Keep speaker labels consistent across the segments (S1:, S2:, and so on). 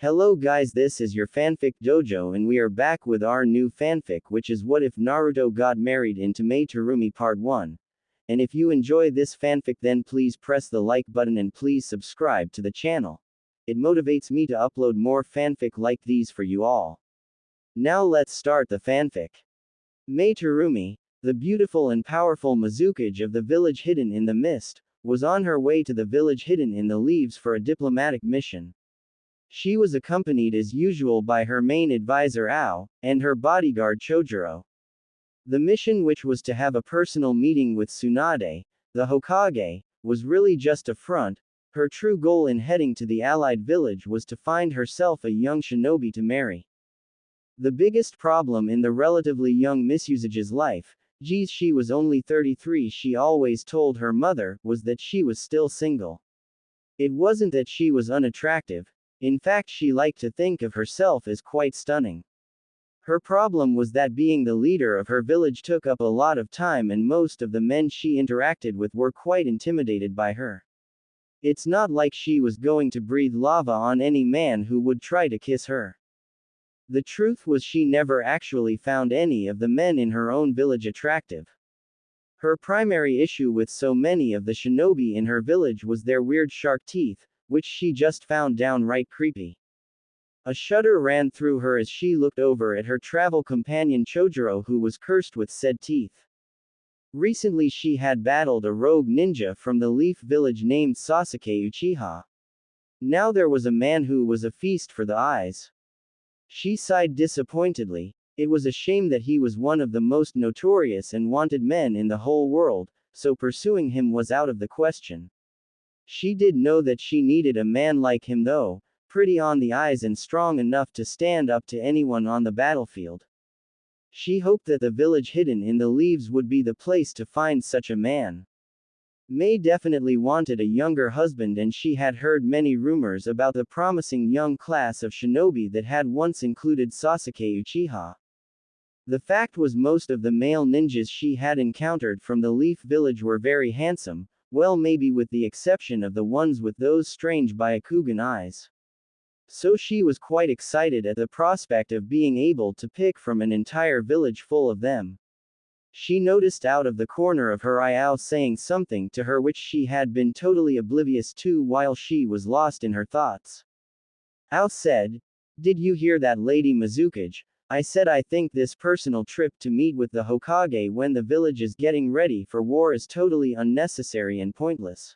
S1: Hello guys, this is your fanfic dojo and we are back with our new fanfic, which is What If Naruto Got Married into Mei Terumi Part 1. And if you enjoy this fanfic, then please press the like button and please subscribe to the channel. It motivates me to upload more fanfic like these for you all. Now let's start the fanfic. Mei Terumi, the beautiful and powerful Mizukage of the village hidden in the mist, was on her way to the village hidden in the leaves for a diplomatic mission. She was accompanied as usual by her main advisor Ao, and her bodyguard Chojuro. The mission, which was to have a personal meeting with Tsunade, the Hokage, was really just a front. Her true goal in heading to the allied village was to find herself a young shinobi to marry. The biggest problem in the relatively young Misukage's life, geez, she was only 33, she always told her mother, was that she was still single. It wasn't that she was unattractive. In fact, she liked to think of herself as quite stunning. Her problem was that being the leader of her village took up a lot of time, and most of the men she interacted with were quite intimidated by her. It's not like she was going to breathe lava on any man who would try to kiss her. The truth was, she never actually found any of the men in her own village attractive. Her primary issue with so many of the shinobi in her village was their weird shark teeth, which she just found downright creepy. A shudder ran through her as she looked over at her travel companion Chojuro, who was cursed with said teeth. Recently she had battled a rogue ninja from the Leaf Village named Sasuke Uchiha. Now there was a man who was a feast for the eyes. She sighed disappointedly. It was a shame that he was one of the most notorious and wanted men in the whole world, so pursuing him was out of the question. She did know that she needed a man like him though, pretty on the eyes and strong enough to stand up to anyone on the battlefield. She hoped that the village hidden in the leaves would be the place to find such a man. Mei definitely wanted a younger husband, and she had heard many rumors about the promising young class of shinobi that had once included Sasuke Uchiha. The fact was, most of the male ninjas she had encountered from the Leaf Village were very handsome, well, maybe with the exception of the ones with those strange Byakugan eyes. So she was quite excited at the prospect of being able to pick from an entire village full of them. She noticed out of the corner of her eye Ao saying something to her which she had been totally oblivious to while she was lost in her thoughts. Ao said, "Did you hear that, Lady Mizukage? I said I think this personal trip to meet with the Hokage when the village is getting ready for war is totally unnecessary and pointless."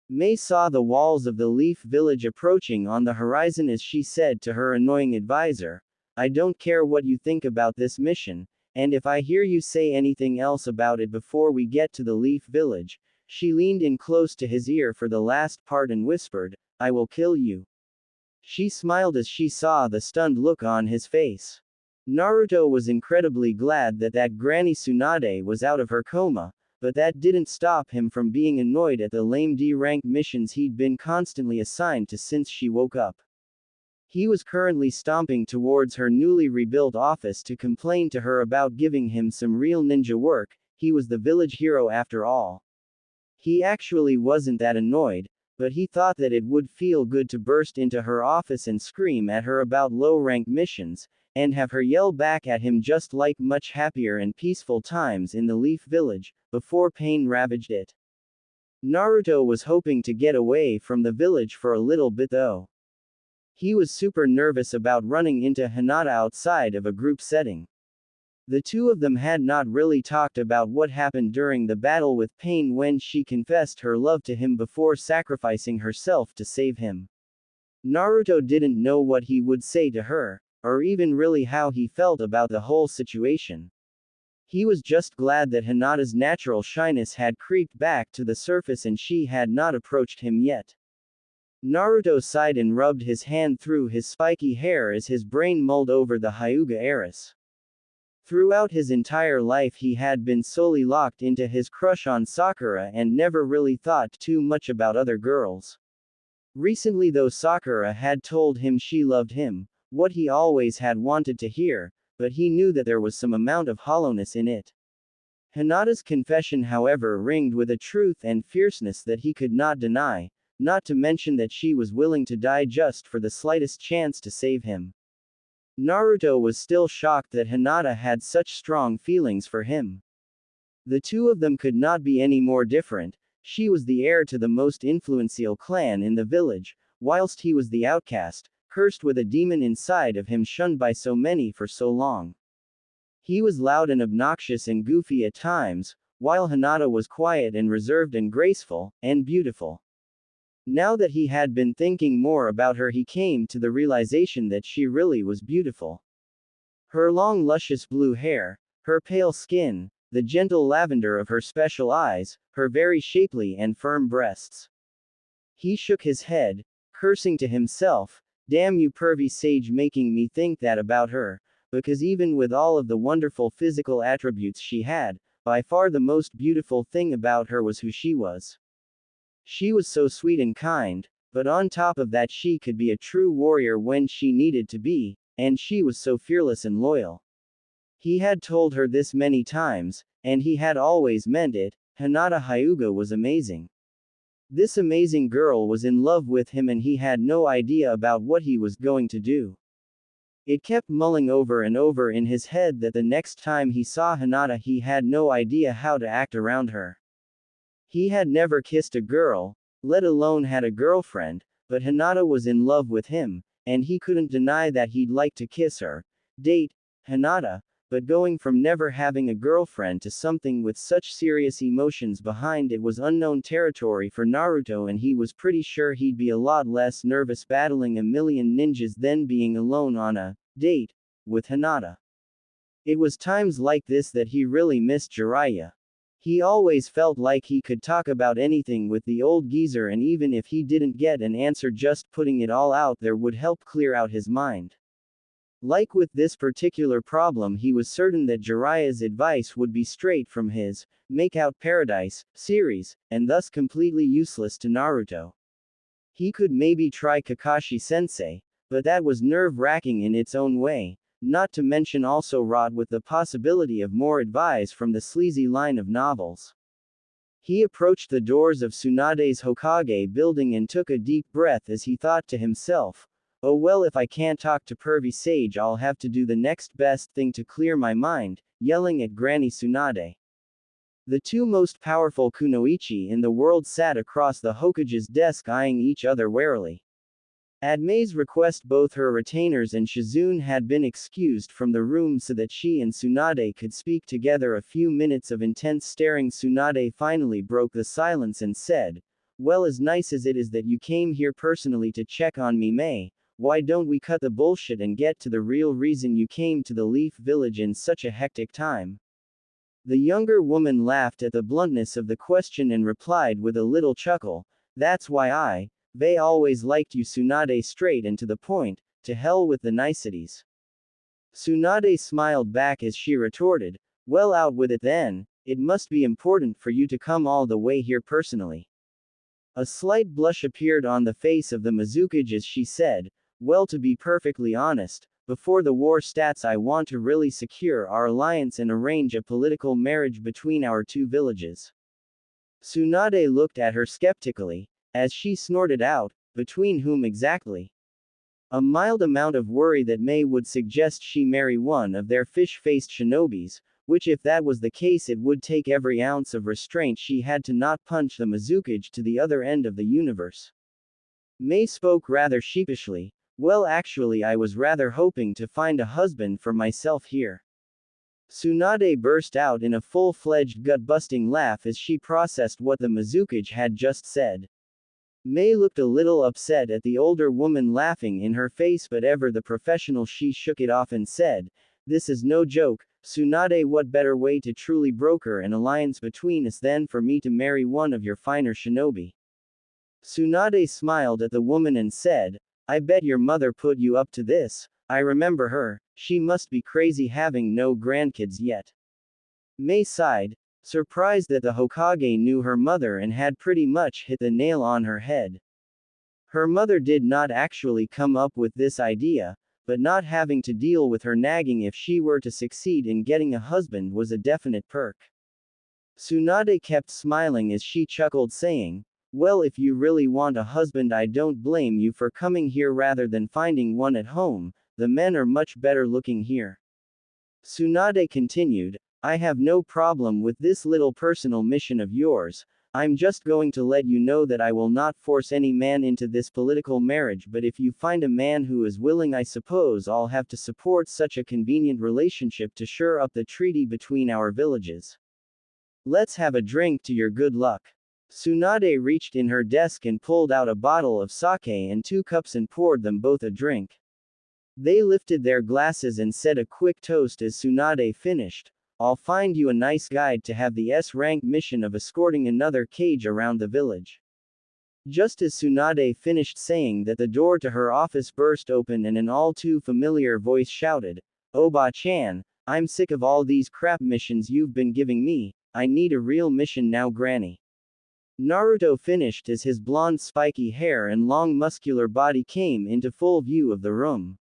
S1: Mei saw the walls of the Leaf Village approaching on the horizon as she said to her annoying advisor, "I don't care what you think about this mission, and if I hear you say anything else about it before we get to the Leaf Village." She leaned in close to his ear for the last part and whispered, "I will kill you." She smiled as she saw the stunned look on his face. Naruto was incredibly glad that Granny Tsunade was out of her coma, but that didn't stop him from being annoyed at the lame D-rank missions he'd been constantly assigned to since she woke up. He was currently stomping towards her newly rebuilt office to complain to her about giving him some real ninja work. He was the village hero after all. He actually wasn't that annoyed, but he thought that it would feel good to burst into her office and scream at her about low-rank missions, and have her yell back at him just like much happier and peaceful times in the Leaf Village, before pain ravaged it. Naruto was hoping to get away from the village for a little bit though. He was super nervous about running into Hinata outside of a group setting. The two of them had not really talked about what happened during the battle with Pain when she confessed her love to him before sacrificing herself to save him. Naruto didn't know what he would say to her, or even really how he felt about the whole situation. He was just glad that Hinata's natural shyness had creeped back to the surface and she had not approached him yet. Naruto sighed and rubbed his hand through his spiky hair as his brain mulled over the Hyuga heiress. Throughout his entire life he had been solely locked into his crush on Sakura and never really thought too much about other girls. Recently though, Sakura had told him she loved him, what he always had wanted to hear, but he knew that there was some amount of hollowness in it. Hinata's confession, however, ringed with a truth and fierceness that he could not deny, not to mention that she was willing to die just for the slightest chance to save him. Naruto was still shocked that Hinata had such strong feelings for him. The two of them could not be any more different. She was the heir to the most influential clan in the village, whilst he was the outcast, cursed with a demon inside of him, shunned by so many for so long. He was loud and obnoxious and goofy at times, while Hinata was quiet and reserved and graceful, and beautiful. Now that he had been thinking more about her, he came to the realization that she really was beautiful. Her long luscious blue hair, her pale skin, the gentle lavender of her special eyes, her very shapely and firm breasts. He shook his head, cursing to himself, "Damn you pervy sage, making me think that about her," because even with all of the wonderful physical attributes she had, by far the most beautiful thing about her was who she was. She was so sweet and kind, but on top of that she could be a true warrior when she needed to be, and she was so fearless and loyal. He had told her this many times, and he had always meant it. Hinata Hyuga was amazing. This amazing girl was in love with him and he had no idea about what he was going to do. It kept mulling over and over in his head that the next time he saw Hinata he had no idea how to act around her. He had never kissed a girl, let alone had a girlfriend, but Hinata was in love with him, and he couldn't deny that he'd like to kiss her, date Hinata, but going from never having a girlfriend to something with such serious emotions behind it was unknown territory for Naruto, and he was pretty sure he'd be a lot less nervous battling a million ninjas than being alone on a date with Hinata. It was times like this that he really missed Jiraiya. He always felt like he could talk about anything with the old geezer, and even if he didn't get an answer, just putting it all out there would help clear out his mind. Like with this particular problem, he was certain that Jiraiya's advice would be straight from his Make Out Paradise series, and thus completely useless to Naruto. He could maybe try Kakashi-sensei, but that was nerve-wracking in its own way, not to mention also wrought with the possibility of more advice from the sleazy line of novels. He approached the doors of Tsunade's Hokage building and took a deep breath as he thought to himself, "Oh well, if I can't talk to pervy sage, I'll have to do the next best thing to clear my mind," yelling at Granny Tsunade. The two most powerful kunoichi in the world sat across the Hokage's desk, eyeing each other warily. At Mei's request, both her retainers and Shizune had been excused from the room so that she and Tsunade could speak together. A few minutes of intense staring, Tsunade finally broke the silence and said, "Well, as nice as it is that you came here personally to check on me, Mei, why don't we cut the bullshit and get to the real reason you came to the Leaf Village in such a hectic time?" The younger woman laughed at the bluntness of the question and replied with a little chuckle, "That's why they always liked you, Tsunade, straight and to the point, to hell with the niceties." Tsunade smiled back as she retorted, "Well, out with it then, it must be important for you to come all the way here personally." A slight blush appeared on the face of the Mizukage as she said, "Well, to be perfectly honest, before the war starts I want to really secure our alliance and arrange a political marriage between our two villages." Tsunade looked at her skeptically, as she snorted out, "Between whom exactly?" A mild amount of worry that Mei would suggest she marry one of their fish-faced shinobis, which if that was the case it would take every ounce of restraint she had to not punch the Mizukage to the other end of the universe. Mei spoke rather sheepishly, "Well, actually I was rather hoping to find a husband for myself here." Tsunade burst out in a full-fledged gut-busting laugh as she processed what the Mizukage had just said. Mei looked a little upset at the older woman laughing in her face, but ever the professional she shook it off and said, "This is no joke, Tsunade. What better way to truly broker an alliance between us than for me to marry one of your finer shinobi?" Tsunade smiled at the woman and said, "I bet your mother put you up to this. I remember her, she must be crazy having no grandkids yet." Mei sighed, surprised that the Hokage knew her mother and had pretty much hit the nail on her head. Her mother did not actually come up with this idea, but not having to deal with her nagging if she were to succeed in getting a husband was a definite perk. Tsunade kept smiling as she chuckled, saying, Well, if you really want a husband, I don't blame you for coming here rather than finding one at home. The men are much better looking here. Tsunade continued, I have no problem with this little personal mission of yours. I'm just going to let you know that I will not force any man into this political marriage, but if you find a man who is willing, I suppose I'll have to support such a convenient relationship to shore up the treaty between our villages. Let's have a drink to your good luck. Tsunade reached in her desk and pulled out a bottle of sake and 2 cups and poured them both a drink. They lifted their glasses and said a quick toast as Tsunade finished. I'll find you a nice guide to have the S-rank mission of escorting another cage around the village. Just as Tsunade finished saying that, the door to her office burst open and an all too familiar voice shouted, Oba-chan, I'm sick of all these crap missions you've been giving me, I need a real mission now, Granny. Naruto finished as his blonde spiky hair and long muscular body came into full view of the room.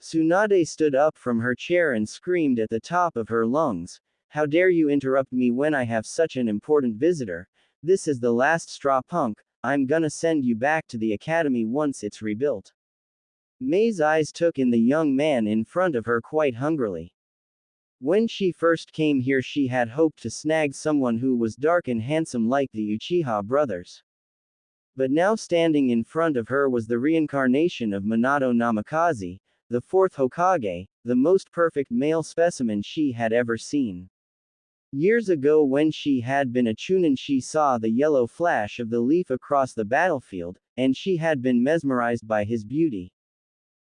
S1: Tsunade stood up from her chair and screamed at the top of her lungs, how dare you interrupt me when I have such an important visitor? This is the last straw, punk. I'm gonna send you back to the academy once it's rebuilt. Mei's eyes took in the young man in front of her quite hungrily. When she first came here, she had hoped to snag someone who was dark and handsome like the Uchiha brothers. But now standing in front of her was the reincarnation of Minato Namikaze, the 4th Hokage, the most perfect male specimen she had ever seen. Years ago, when she had been a chunin, she saw the yellow flash of the leaf across the battlefield, and she had been mesmerized by his beauty.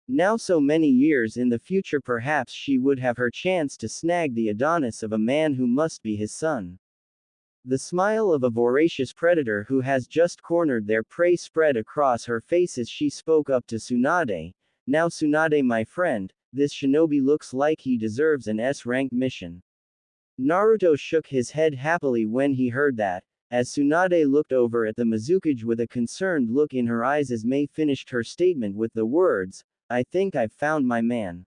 S1: Now, so many years in the future, perhaps she would have her chance to snag the Adonis of a man who must be his son. The smile of a voracious predator who has just cornered their prey spread across her face as she spoke up to Tsunade. Now, Tsunade, my friend, this shinobi looks like he deserves an S-rank mission. Naruto shook his head happily when he heard that, as Tsunade looked over at the Mizukage with a concerned look in her eyes as Mei finished her statement with the words, I think I've found my man.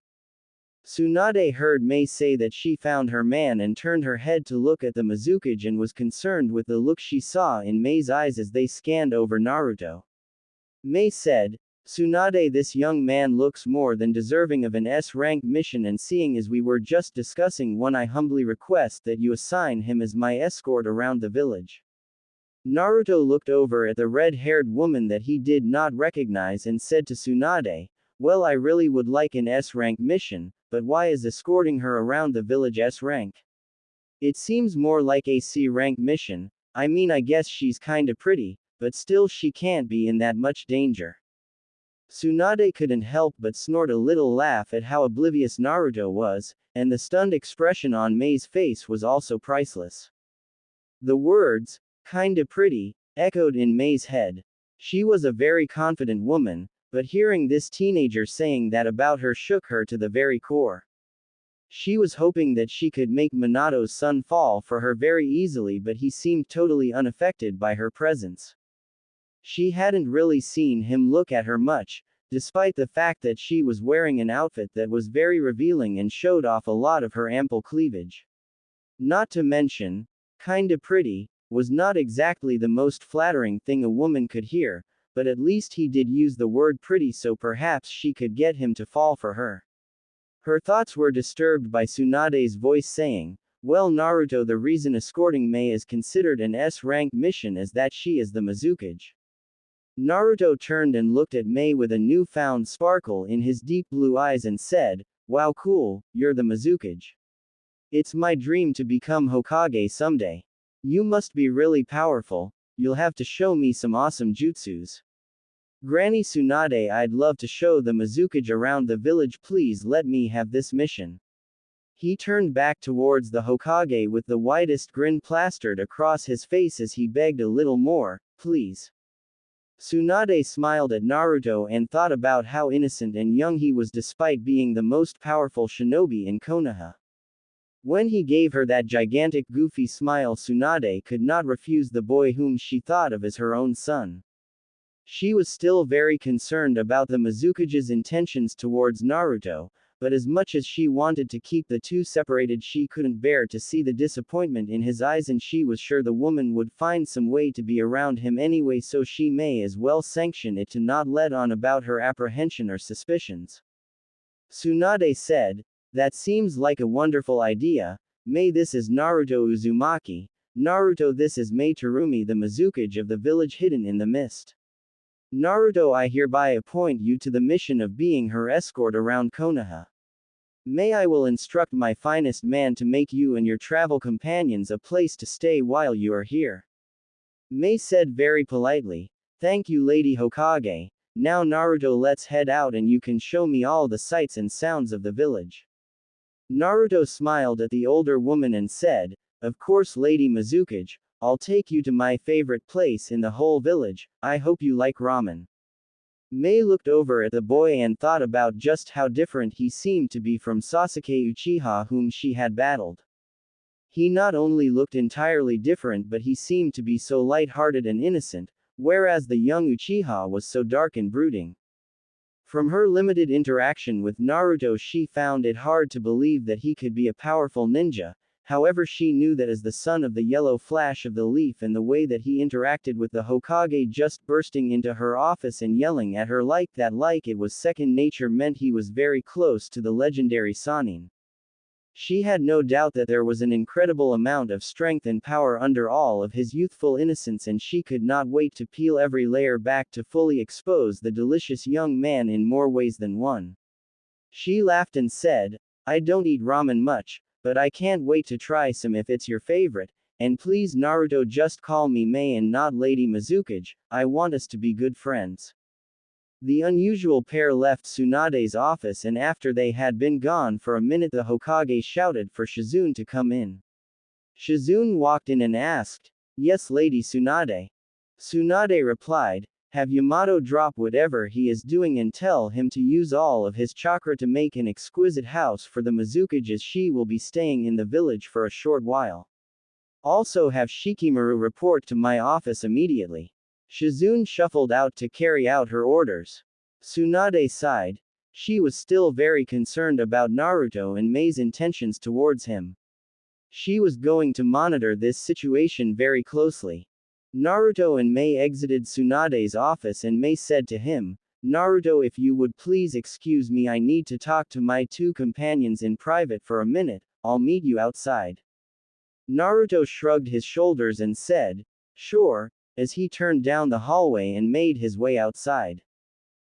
S1: Tsunade heard Mei say that she found her man and turned her head to look at the Mizukage and was concerned with the look she saw in Mei's eyes as they scanned over Naruto. Mei said, Tsunade, this young man looks more than deserving of an S-rank mission, and seeing as we were just discussing one, I humbly request that you assign him as my escort around the village. Naruto looked over at the red-haired woman that he did not recognize and said to Tsunade, well, I really would like an S-rank mission, but why is escorting her around the village S-rank? It seems more like a C-rank mission. I mean, I guess she's kinda pretty, but still she can't be in that much danger. Tsunade couldn't help but snort a little laugh at how oblivious Naruto was, and the stunned expression on Mei's face was also priceless. The words, kinda pretty, echoed in Mei's head. She was a very confident woman, but hearing this teenager saying that about her shook her to the very core. She was hoping that she could make Minato's son fall for her very easily, but he seemed totally unaffected by her presence. She hadn't really seen him look at her much, despite the fact that she was wearing an outfit that was very revealing and showed off a lot of her ample cleavage. Not to mention, kinda pretty, was not exactly the most flattering thing a woman could hear, but at least he did use the word pretty, so perhaps she could get him to fall for her. Her thoughts were disturbed by Tsunade's voice saying, well, Naruto, the reason escorting Mei is considered an S-rank mission is that she is the Mizukage. Naruto turned and looked at Mei with a newfound sparkle in his deep blue eyes and said, wow, cool, you're the Mizukage. It's my dream to become Hokage someday. You must be really powerful, you'll have to show me some awesome jutsus. Granny Tsunade, I'd love to show the Mizukage around the village, please let me have this mission. He turned back towards the Hokage with the widest grin plastered across his face as he begged a little more, please. Tsunade smiled at Naruto and thought about how innocent and young he was despite being the most powerful shinobi in Konoha. When he gave her that gigantic goofy smile, Tsunade could not refuse the boy whom she thought of as her own son. She was still very concerned about the Mizukage's intentions towards Naruto, but as much as she wanted to keep the two separated, she couldn't bear to see the disappointment in his eyes, and she was sure the woman would find some way to be around him anyway, so she may as well sanction it to not let on about her apprehension or suspicions. Tsunade said, "That seems like a wonderful idea. May, this is Naruto Uzumaki. Naruto, this is May Terumi, the Mizukage of the village hidden in the mist. Naruto, I hereby appoint you to the mission of being her escort around Konoha. May, I will instruct my finest man to make you and your travel companions a place to stay while you are here." May said very politely, "Thank you, Lady Hokage. Now Naruto, let's head out and you can show me all the sights and sounds of the village." Naruto smiled at the older woman and said, "Of course, Lady Mizukage, I'll take you to my favorite place in the whole village. I hope you like ramen." May looked over at the boy and thought about just how different he seemed to be from Sasuke Uchiha, whom she had battled. He not only looked entirely different, but he seemed to be so light-hearted and innocent, whereas the young Uchiha was so dark and brooding. From her limited interaction with Naruto, she found it hard to believe that he could be a powerful ninja. However, she knew that as the son of the yellow flash of the leaf, and the way that he interacted with the Hokage, just bursting into her office and yelling at her like that, like it was second nature, meant he was very close to the legendary Sannin. She had no doubt that there was an incredible amount of strength and power under all of his youthful innocence, and she could not wait to peel every layer back to fully expose the delicious young man in more ways than one. She laughed and said, "I don't eat ramen much, but I can't wait to try some if it's your favorite, and please Naruto, just call me May and not Lady Mizukage. I want us to be good friends." The unusual pair left Tsunade's office, and after they had been gone for a minute, the Hokage shouted for Shizune to come in. Shizune walked in and asked, "Yes, Lady Tsunade." Tsunade replied, "Have Yamato drop whatever he is doing and tell him to use all of his chakra to make an exquisite house for the Mizukage, as she will be staying in the village for a short while. Also have Shikamaru report to my office immediately." Shizune shuffled out to carry out her orders. Tsunade sighed. She was still very concerned about Naruto and May's intentions towards him. She was going to monitor this situation very closely. Naruto and May exited Tsunade's office, and May said to him, "Naruto, if you would please excuse me, I need to talk to my two companions in private for a minute. I'll meet you outside." Naruto shrugged his shoulders and said, "Sure," as he turned down the hallway and made his way outside.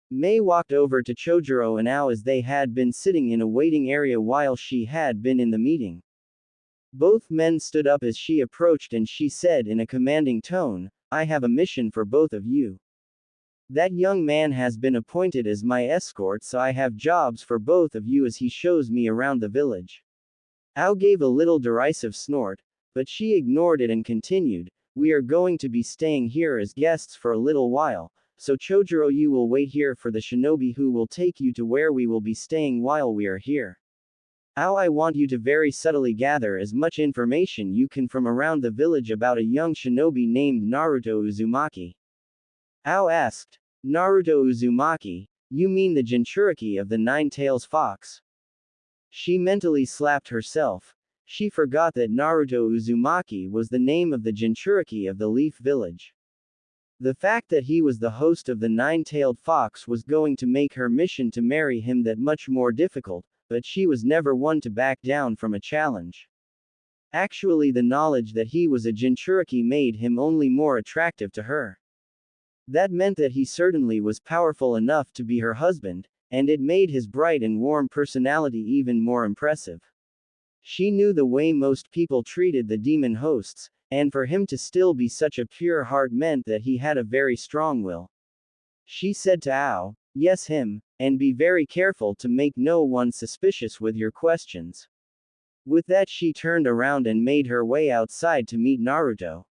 S1: May walked over to Chojuro and Ao, as they had been sitting in a waiting area while she had been in the meeting. Both men stood up as she approached, and she said in a commanding tone, "I have a mission for both of you. That young man has been appointed as my escort, so I have jobs for both of you as he shows me around the village." Ao gave a little derisive snort, but she ignored it and continued, "We are going to be staying here as guests for a little while, so Chojuro, you will wait here for the shinobi who will take you to where we will be staying while we are here. Ao, I want you to very subtly gather as much information you can from around the village about a young shinobi named Naruto Uzumaki." Ao asked, "Naruto Uzumaki? You mean the Jinchuriki of the Nine-Tails Fox?" She mentally slapped herself. She forgot that Naruto Uzumaki was the name of the Jinchuriki of the Leaf Village. The fact that he was the host of the Nine-Tailed Fox was going to make her mission to marry him that much more difficult, but she was never one to back down from a challenge. Actually, the knowledge that he was a Jinchuriki made him only more attractive to her. That meant that he certainly was powerful enough to be her husband, and it made his bright and warm personality even more impressive. She knew the way most people treated the demon hosts, and for him to still be such a pure heart meant that he had a very strong will. She said to Ao, "Yes, him, and be very careful to make no one suspicious with your questions." With that, she turned around and made her way outside to meet Naruto.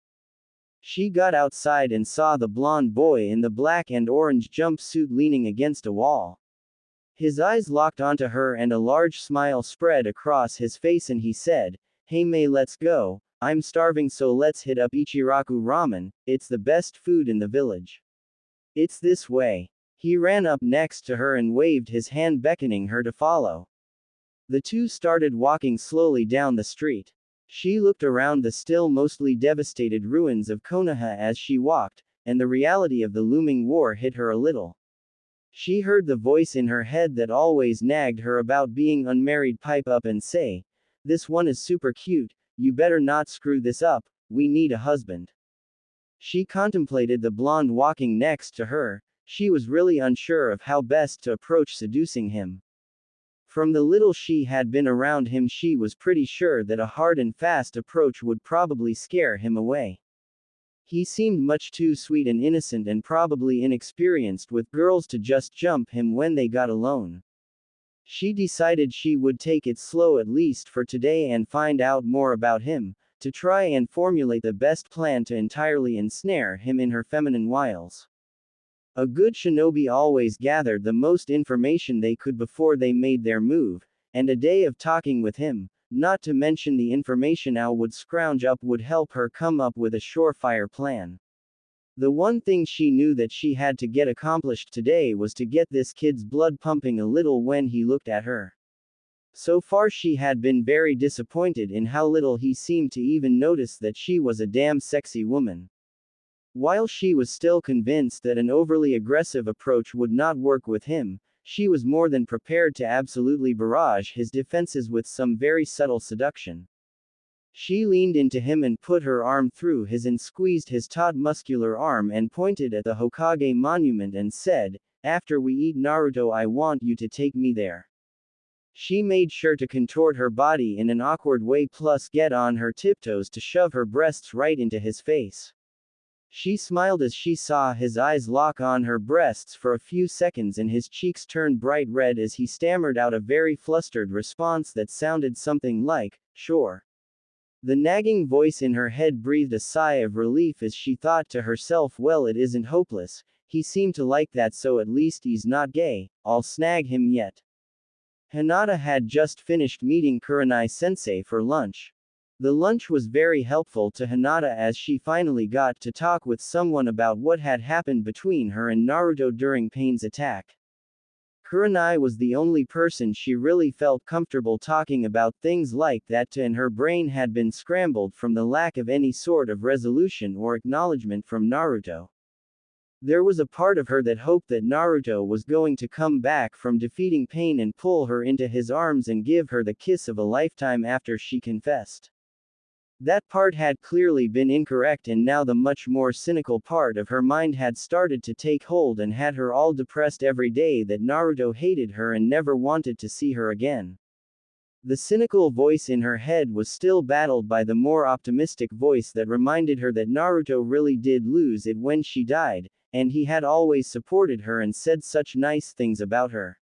S1: She got outside and saw the blonde boy in the black and orange jumpsuit leaning against a wall. His eyes locked onto her and a large smile spread across his face, and he said, "Hey May, let's go. I'm starving, so let's hit up Ichiraku Ramen, it's the best food in the village. It's this way." He ran up next to her and waved his hand, beckoning her to follow. The two started walking slowly down the street. She looked around the still mostly devastated ruins of Konoha as she walked, and the reality of the looming war hit her a little. She heard the voice in her head that always nagged her about being unmarried pipe up and say, "This one is super cute, you better not screw this up, we need a husband." She contemplated the blonde walking next to her. She was really unsure of how best to approach seducing him. From the little she had been around him, she was pretty sure that a hard and fast approach would probably scare him away. He seemed much too sweet and innocent and probably inexperienced with girls to just jump him when they got alone. She decided she would take it slow at least for today and find out more about him, to try and formulate the best plan to entirely ensnare him in her feminine wiles. A good shinobi always gathered the most information they could before they made their move, and a day of talking with him, not to mention the information Al would scrounge up, would help her come up with a surefire plan. The one thing she knew that she had to get accomplished today was to get this kid's blood pumping a little when he looked at her. So far she had been very disappointed in how little he seemed to even notice that she was a damn sexy woman. While she was still convinced that an overly aggressive approach would not work with him, she was more than prepared to absolutely barrage his defenses with some very subtle seduction. She leaned into him and put her arm through his and squeezed his taut muscular arm and pointed at the Hokage monument and said, "After we eat Naruto, I want you to take me there." She made sure to contort her body in an awkward way plus get on her tiptoes to shove her breasts right into his face. She smiled as she saw his eyes lock on her breasts for a few seconds and his cheeks turned bright red as he stammered out a very flustered response that sounded something like, "Sure." The nagging voice in her head breathed a sigh of relief as she thought to herself, well, it isn't hopeless, he seemed to like that, so at least he's not gay, I'll snag him yet. Hinata had just finished meeting Kurenai-sensei for lunch. The lunch was very helpful to Hinata as she finally got to talk with someone about what had happened between her and Naruto during Pain's attack. Kurenai was the only person she really felt comfortable talking about things like that to, and her brain had been scrambled from the lack of any sort of resolution or acknowledgement from Naruto. There was a part of her that hoped that Naruto was going to come back from defeating Pain and pull her into his arms and give her the kiss of a lifetime after she confessed. That part had clearly been incorrect, and now the much more cynical part of her mind had started to take hold and had her all depressed every day that Naruto hated her and never wanted to see her again. The cynical voice in her head was still battled by the more optimistic voice that reminded her that Naruto really did lose it when she died, and he had always supported her and said such nice things about her.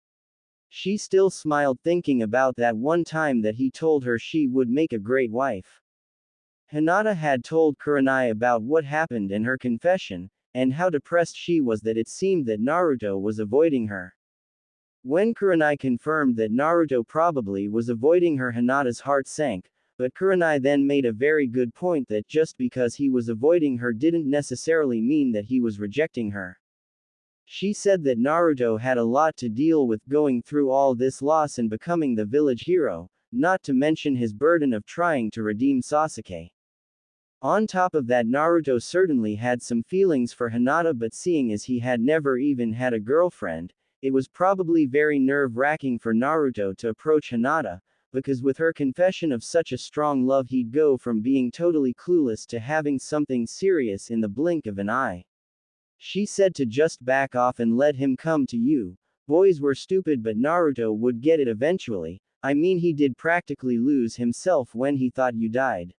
S1: She still smiled thinking about that one time that he told her she would make a great wife. Hinata had told Kurenai about what happened and her confession, and how depressed she was that it seemed that Naruto was avoiding her. When Kurenai confirmed that Naruto probably was avoiding her, Hinata's heart sank, but Kurenai then made a very good point that just because he was avoiding her didn't necessarily mean that he was rejecting her. She said that Naruto had a lot to deal with, going through all this loss and becoming the village hero, not to mention his burden of trying to redeem Sasuke. On top of that, Naruto certainly had some feelings for Hinata, but seeing as he had never even had a girlfriend, it was probably very nerve-wracking for Naruto to approach Hinata, because with her confession of such a strong love he'd go from being totally clueless to having something serious in the blink of an eye. She said to just back off and let him come to you. Boys were stupid, but Naruto would get it eventually. I mean, he did practically lose himself when he thought you died.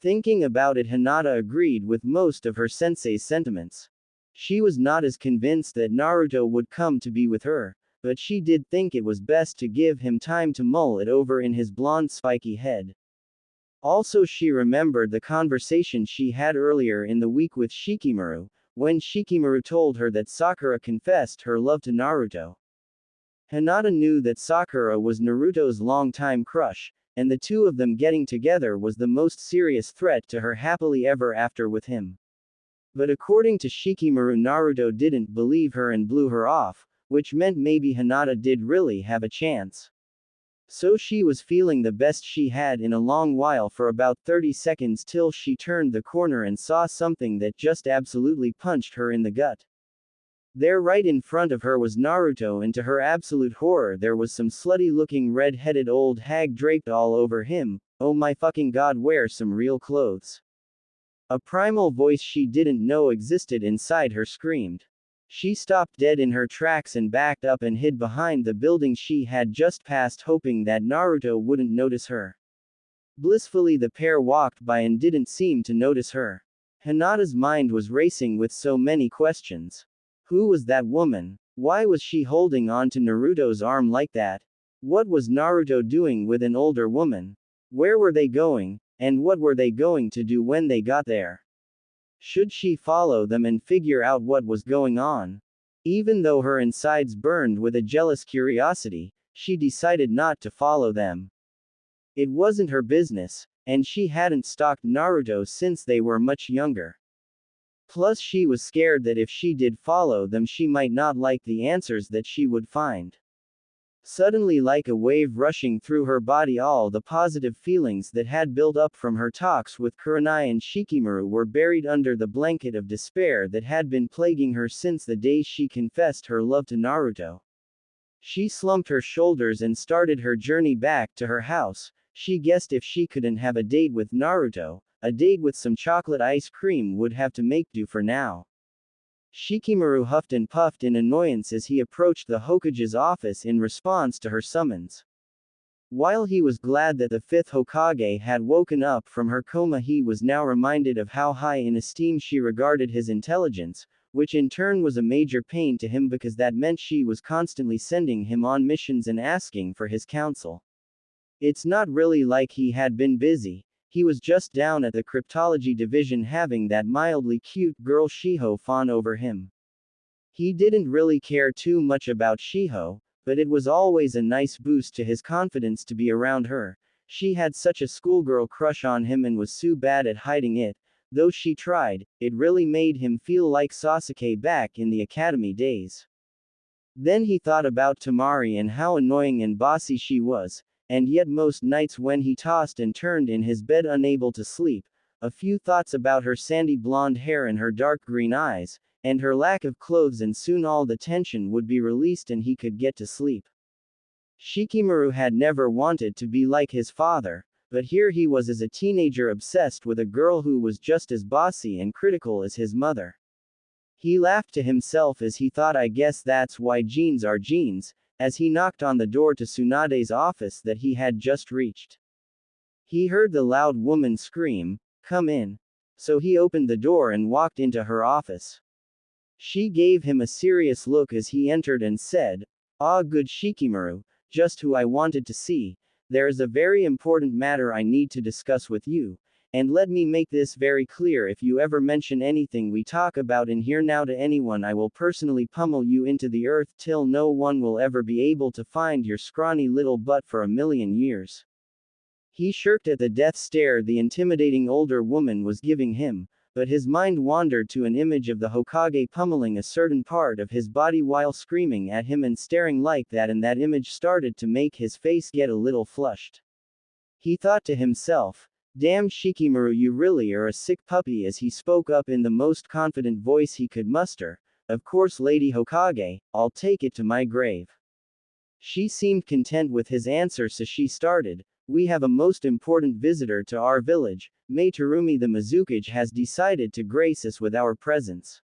S1: Thinking about it, Hinata agreed with most of her sensei's sentiments. She was not as convinced that Naruto would come to be with her, but she did think it was best to give him time to mull it over in his blonde spiky head. Also, she remembered the conversation she had earlier in the week with Shikamaru, when Shikamaru told her that Sakura confessed her love to Naruto. Hinata knew that Sakura was Naruto's longtime crush, and the two of them getting together was the most serious threat to her happily ever after with him. But according to Shikamaru, Naruto didn't believe her and blew her off, which meant maybe Hinata did really have a chance. So she was feeling the best she had in a long while for about 30 seconds till she turned the corner and saw something that just absolutely punched her in the gut. There right in front of her was Naruto, and to her absolute horror there was some slutty-looking red-headed old hag draped all over him. Oh my fucking god, wear some real clothes. A primal voice she didn't know existed inside her screamed. She stopped dead in her tracks and backed up and hid behind the building she had just passed, hoping that Naruto wouldn't notice her. Blissfully the pair walked by and didn't seem to notice her. Hinata's mind was racing with so many questions. Who was that woman? Why was she holding on to Naruto's arm like that? What was Naruto doing with an older woman? Where were they going? And what were they going to do when they got there? Should she follow them and figure out what was going on? Even though her insides burned with a jealous curiosity, she decided not to follow them. It wasn't her business, and she hadn't stalked Naruto since they were much younger. Plus she was scared that if she did follow them she might not like the answers that she would find. Suddenly, like a wave rushing through her body, all the positive feelings that had built up from her talks with Kurenai and Shikamaru were buried under the blanket of despair that had been plaguing her since the day she confessed her love to Naruto. She slumped her shoulders and started her journey back to her house. She guessed if she couldn't have a date with Naruto, a date with some chocolate ice cream would have to make do for now. Shikamaru huffed and puffed in annoyance as he approached the Hokage's office in response to her summons. While he was glad that the fifth Hokage had woken up from her coma, he was now reminded of how high in esteem she regarded his intelligence, which in turn was a major pain to him because that meant she was constantly sending him on missions and asking for his counsel. It's not really like he had been busy. He was just down at the cryptology division having that mildly cute girl Shiho fawn over him. He didn't really care too much about Shiho, but it was always a nice boost to his confidence to be around her. She had such a schoolgirl crush on him and was so bad at hiding it. Though she tried, it really made him feel like Sasuke back in the academy days. Then he thought about Temari and how annoying and bossy she was. And yet most nights when he tossed and turned in his bed unable to sleep, a few thoughts about her sandy blonde hair and her dark green eyes, and her lack of clothes, and soon all the tension would be released and he could get to sleep. Shikamaru had never wanted to be like his father, but here he was as a teenager obsessed with a girl who was just as bossy and critical as his mother. He laughed to himself as he thought, I guess that's why genes are genes, as he knocked on the door to Tsunade's office that he had just reached. He heard the loud woman scream, "Come in." So he opened the door and walked into her office. She gave him a serious look as he entered and said, "Ah, good Shikamaru, just who I wanted to see. There is a very important matter I need to discuss with you. And let me make this very clear, if you ever mention anything we talk about in here now to anyone, I will personally pummel you into the earth till no one will ever be able to find your scrawny little butt for a million years." He shirked at the death stare the intimidating older woman was giving him, but his mind wandered to an image of the Hokage pummeling a certain part of his body while screaming at him and staring like that, and that image started to make his face get a little flushed. He thought to himself, "Damn Shikamaru, you really are a sick puppy," as he spoke up in the most confident voice he could muster. "Of course, Lady Hokage, I'll take it to my grave." She seemed content with his answer, so she started, "We have a most important visitor to our village. May Terumi the Mizukage has decided to grace us with our presence.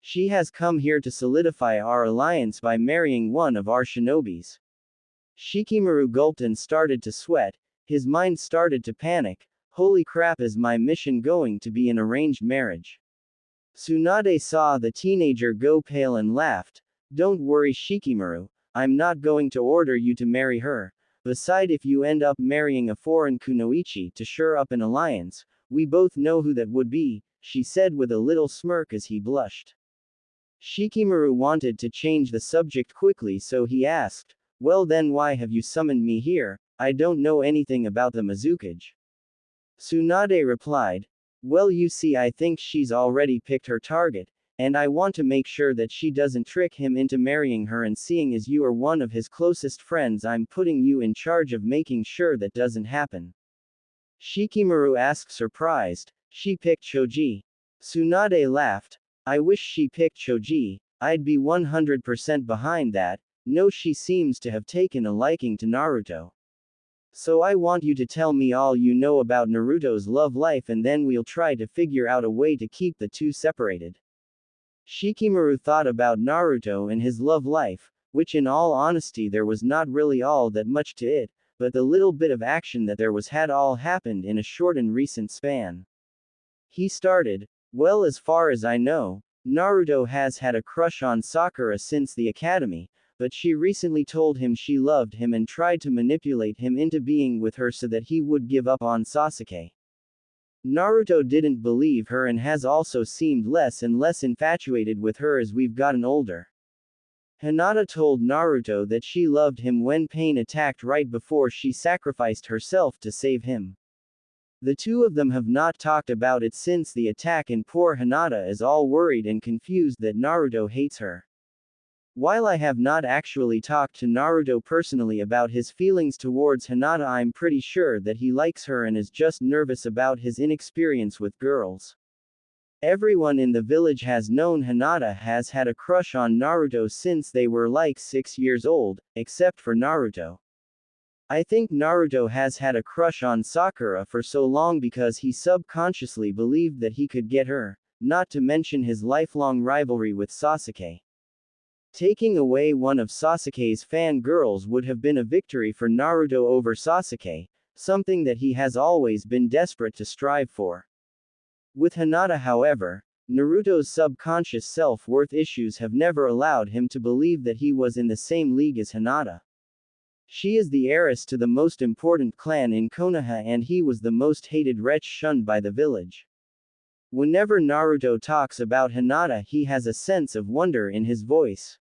S1: She has come here to solidify our alliance by marrying one of our shinobis." Shikamaru gulped and started to sweat. His mind started to panic. Holy crap, is my mission going to be an arranged marriage? Tsunade saw the teenager go pale and laughed. "Don't worry Shikamaru, I'm not going to order you to marry her. Beside, if you end up marrying a foreign kunoichi to shore up an alliance, we both know who that would be," she said with a little smirk as he blushed. Shikamaru wanted to change the subject quickly, so he asked, "Well then, why have you summoned me here? I don't know anything about the Mizukage." Tsunade replied, "Well, you see, I think she's already picked her target. And I want to make sure that she doesn't trick him into marrying her, and seeing as you are one of his closest friends, I'm putting you in charge of making sure that doesn't happen. Shikamaru asked, surprised. She picked Choji. Tsunade laughed. I wish she picked Choji, I'd be 100% behind that. No, she seems to have taken a liking to Naruto. So I want you to tell me all you know about Naruto's love life, and then we'll try to figure out a way to keep the two separated. Shikamaru thought about Naruto and his love life, which in all honesty there was not really all that much to it, but the little bit of action that there was had all happened in a short and recent span. He started, well, as far as I know, Naruto has had a crush on Sakura since the academy, but she recently told him she loved him and tried to manipulate him into being with her so that he would give up on Sasuke. Naruto didn't believe her and has also seemed less and less infatuated with her as we've gotten older. Hinata told Naruto that she loved him when Pain attacked right before she sacrificed herself to save him. The two of them have not talked about it since the attack, and poor Hinata is all worried and confused that Naruto hates her. While I have not actually talked to Naruto personally about his feelings towards Hinata, I'm pretty sure that he likes her and is just nervous about his inexperience with girls. Everyone in the village has known Hinata has had a crush on Naruto since they were like 6 years old, except for Naruto. I think Naruto has had a crush on Sakura for so long because he subconsciously believed that he could get her, not to mention his lifelong rivalry with Sasuke. Taking away one of Sasuke's fangirls would have been a victory for Naruto over Sasuke, something that he has always been desperate to strive for. With Hinata, however, Naruto's subconscious self-worth issues have never allowed him to believe that he was in the same league as Hinata. She is the heiress to the most important clan in Konoha, and he was the most hated wretch shunned by the village. Whenever Naruto talks about Hinata, he has a sense of wonder in his voice.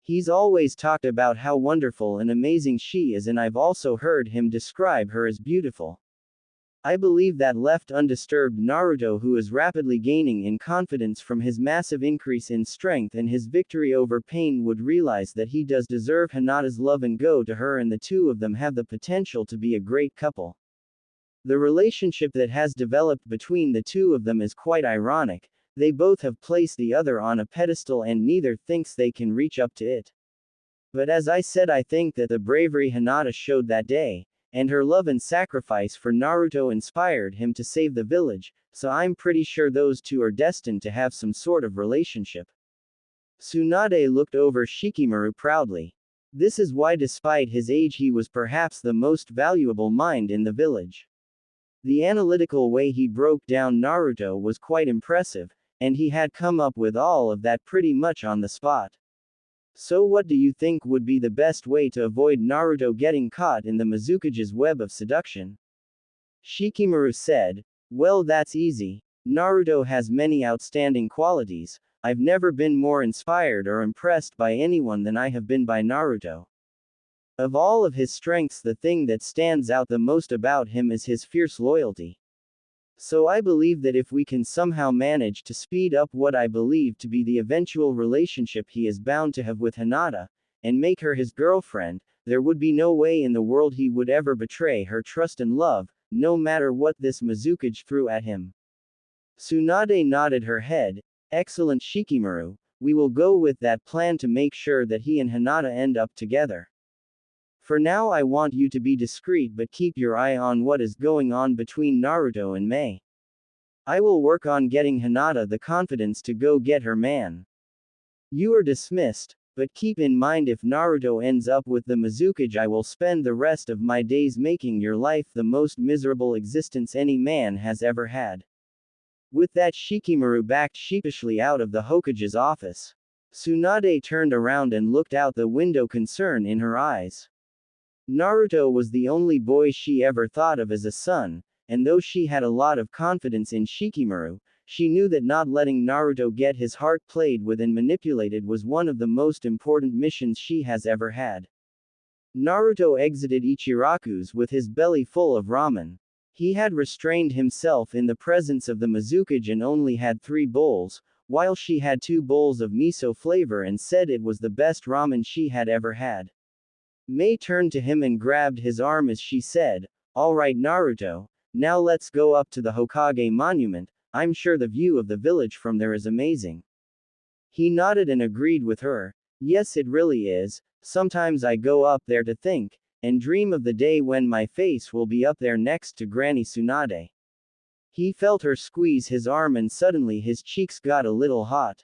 S1: He's always talked about how wonderful and amazing she is, and I've also heard him describe her as beautiful. I believe that left undisturbed, Naruto, who is rapidly gaining in confidence from his massive increase in strength and his victory over Pain, would realize that he does deserve Hinata's love and go to her, and the two of them have the potential to be a great couple. The relationship that has developed between the two of them is quite ironic. They both have placed the other on a pedestal and neither thinks they can reach up to it. But as I said, I think that the bravery Hinata showed that day, and her love and sacrifice for Naruto inspired him to save the village, so I'm pretty sure those two are destined to have some sort of relationship. Tsunade looked over Shikamaru proudly. This is why despite his age he was perhaps the most valuable mind in the village. The analytical way he broke down Naruto was quite impressive, and he had come up with all of that pretty much on the spot. So what do you think would be the best way to avoid Naruto getting caught in the Mizukage's web of seduction? Shikamaru said, well, that's easy. Naruto has many outstanding qualities. I've never been more inspired or impressed by anyone than I have been by Naruto. Of all of his strengths, the thing that stands out the most about him is his fierce loyalty. So I believe that if we can somehow manage to speed up what I believe to be the eventual relationship he is bound to have with Hinata, and make her his girlfriend, there would be no way in the world he would ever betray her trust and love, no matter what this Mizukage threw at him. Tsunade nodded her head. Excellent, Shikamaru. We will go with that plan to make sure that he and Hinata end up together. For now, I want you to be discreet but keep your eye on what is going on between Naruto and Mei. I will work on getting Hinata the confidence to go get her man. You are dismissed, but keep in mind if Naruto ends up with the Mizukage, I will spend the rest of my days making your life the most miserable existence any man has ever had. With that, Shikamaru backed sheepishly out of the Hokage's office. Tsunade turned around and looked out the window, concern in her eyes. Naruto was the only boy she ever thought of as a son, and though she had a lot of confidence in Shikamaru, she knew that not letting Naruto get his heart played with and manipulated was one of the most important missions she has ever had. Naruto exited Ichiraku's with his belly full of ramen. He had restrained himself in the presence of the Mizukage and only had 3 bowls, while she had 2 bowls of miso flavor and said it was the best ramen she had ever had. Mei turned to him and grabbed his arm as she said, "Alright Naruto, now let's go up to the Hokage monument, I'm sure the view of the village from there is amazing." He nodded and agreed with her. "Yes, it really is. Sometimes I go up there to think, and dream of the day when my face will be up there next to Granny Tsunade." He felt her squeeze his arm and suddenly his cheeks got a little hot.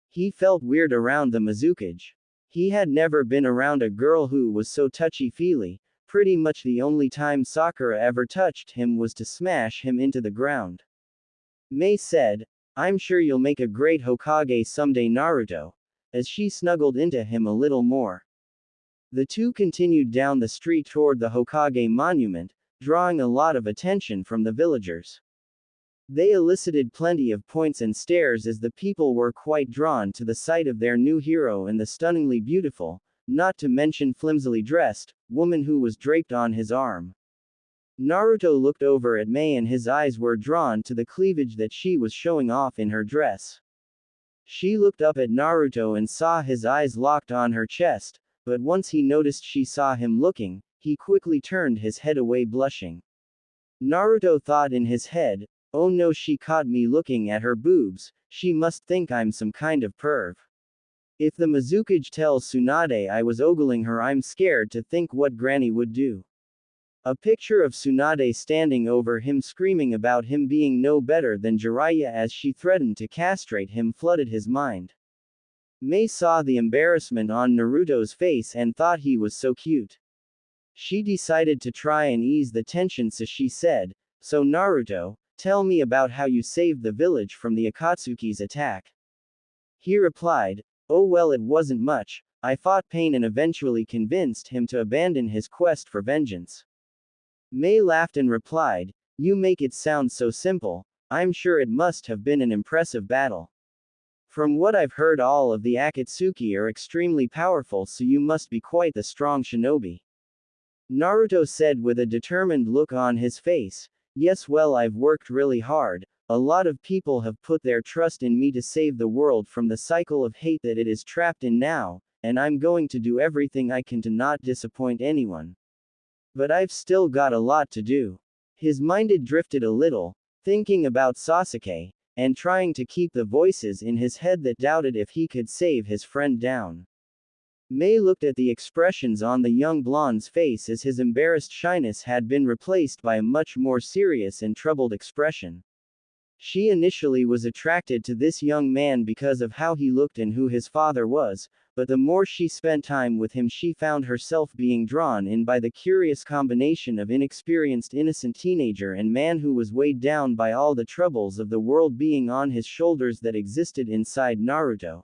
S1: He felt weird around the Mizukage. He had never been around a girl who was so touchy-feely. Pretty much the only time Sakura ever touched him was to smash him into the ground. Mei said, "I'm sure you'll make a great Hokage someday Naruto," as she snuggled into him a little more. The two continued down the street toward the Hokage monument, drawing a lot of attention from the villagers. They elicited plenty of points and stares as the people were quite drawn to the sight of their new hero and the stunningly beautiful, not to mention flimsily dressed, woman who was draped on his arm. Naruto looked over at Mei and his eyes were drawn to the cleavage that she was showing off in her dress. She looked up at Naruto and saw his eyes locked on her chest, but once he noticed she saw him looking, he quickly turned his head away blushing. Naruto thought in his head, "Oh no, she caught me looking at her boobs, she must think I'm some kind of perv. If the Mizukage tells Tsunade I was ogling her, I'm scared to think what Granny would do." A picture of Tsunade standing over him screaming about him being no better than Jiraiya as she threatened to castrate him flooded his mind. Mei saw the embarrassment on Naruto's face and thought he was so cute. She decided to try and ease the tension, so she said, "So Naruto, tell me about how you saved the village from the Akatsuki's attack." He replied, "Oh well, it wasn't much. I fought Pain and eventually convinced him to abandon his quest for vengeance." Mei laughed and replied, "You make it sound so simple. I'm sure it must have been an impressive battle. From what I've heard, all of the Akatsuki are extremely powerful, so you must be quite the strong shinobi." Naruto said with a determined look on his face, "Yes, well, I've worked really hard. A lot of people have put their trust in me to save the world from the cycle of hate that it is trapped in now, and I'm going to do everything I can to not disappoint anyone. But I've still got a lot to do." His mind had drifted a little, thinking about Sasuke, and trying to keep the voices in his head that doubted if he could save his friend down. Mei looked at the expressions on the young blonde's face as his embarrassed shyness had been replaced by a much more serious and troubled expression. She initially was attracted to this young man because of how he looked and who his father was, but the more she spent time with him, she found herself being drawn in by the curious combination of inexperienced innocent teenager and man who was weighed down by all the troubles of the world being on his shoulders that existed inside Naruto.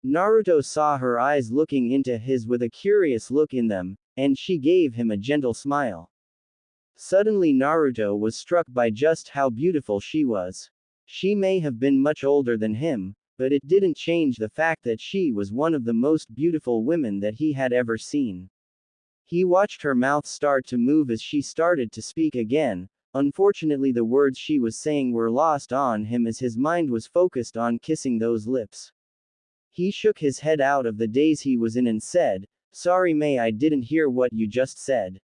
S1: Naruto saw her eyes looking into his with a curious look in them, and she gave him a gentle smile. Suddenly Naruto was struck by just how beautiful she was. She may have been much older than him, but it didn't change the fact that she was one of the most beautiful women that he had ever seen. He watched her mouth start to move as she started to speak again. Unfortunately, the words she was saying were lost on him as his mind was focused on kissing those lips. He shook his head out of the daze he was in and said, "Sorry Mei, I didn't hear what you just said."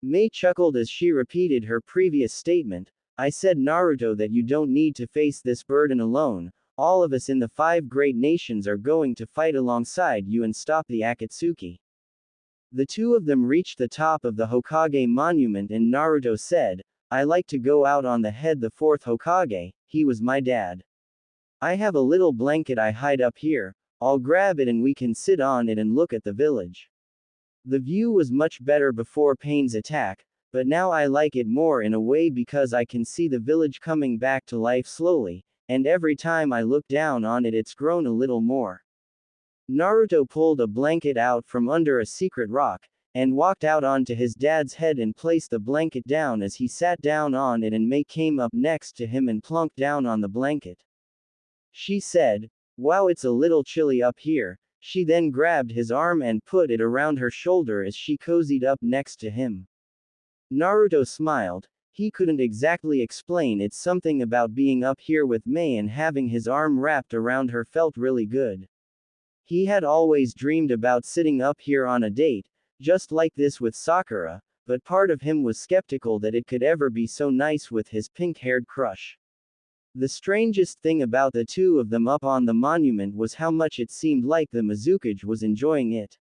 S1: Mei chuckled as she repeated her previous statement, "I said Naruto that you don't need to face this burden alone, all of us in the 5 great nations are going to fight alongside you and stop the Akatsuki." The two of them reached the top of the Hokage monument and Naruto said, "I like to go out on the head the 4th Hokage, he was my dad. I have a little blanket I hide up here, I'll grab it and we can sit on it and look at the village. The view was much better before Pain's attack, but now I like it more in a way because I can see the village coming back to life slowly, and every time I look down on it it's grown a little more." Naruto pulled a blanket out from under a secret rock, and walked out onto his dad's head and placed the blanket down as he sat down on it, and Mei came up next to him and plunked down on the blanket. She said, "Wow, it's a little chilly up here." She then grabbed his arm and put it around her shoulder as she cozied up next to him. Naruto smiled. He couldn't exactly explain, it's something about being up here with May and having his arm wrapped around her felt really good. He had always dreamed about sitting up here on a date, just like this with Sakura, but part of him was skeptical that it could ever be so nice with his pink-haired crush. The strangest thing about the two of them up on the monument was how much it seemed like the Mizukage was enjoying it.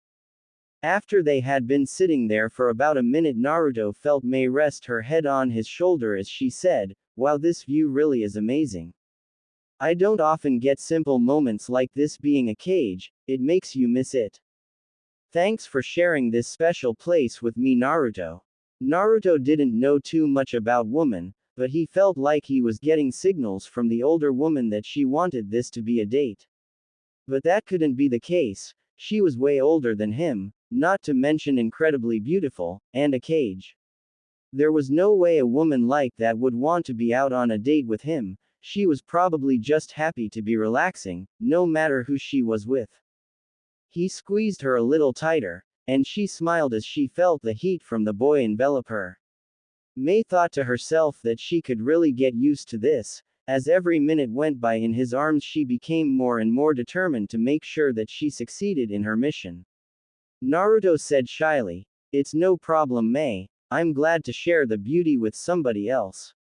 S1: After they had been sitting there for about a minute, Naruto felt May rest her head on his shoulder as she said, "Wow, this view really is amazing. I don't often get simple moments like this being a cage, it makes you miss it. Thanks for sharing this special place with me, Naruto." Naruto didn't know too much about women, but he felt like he was getting signals from the older woman that she wanted this to be a date. But that couldn't be the case, she was way older than him, not to mention incredibly beautiful, and a cage. There was no way a woman like that would want to be out on a date with him, she was probably just happy to be relaxing, no matter who she was with. He squeezed her a little tighter, and she smiled as she felt the heat from the boy envelop her. May thought to herself that she could really get used to this. As every minute went by in his arms, she became more and more determined to make sure that she succeeded in her mission. Naruto said shyly, "It's no problem, May. I'm glad to share the beauty with somebody else.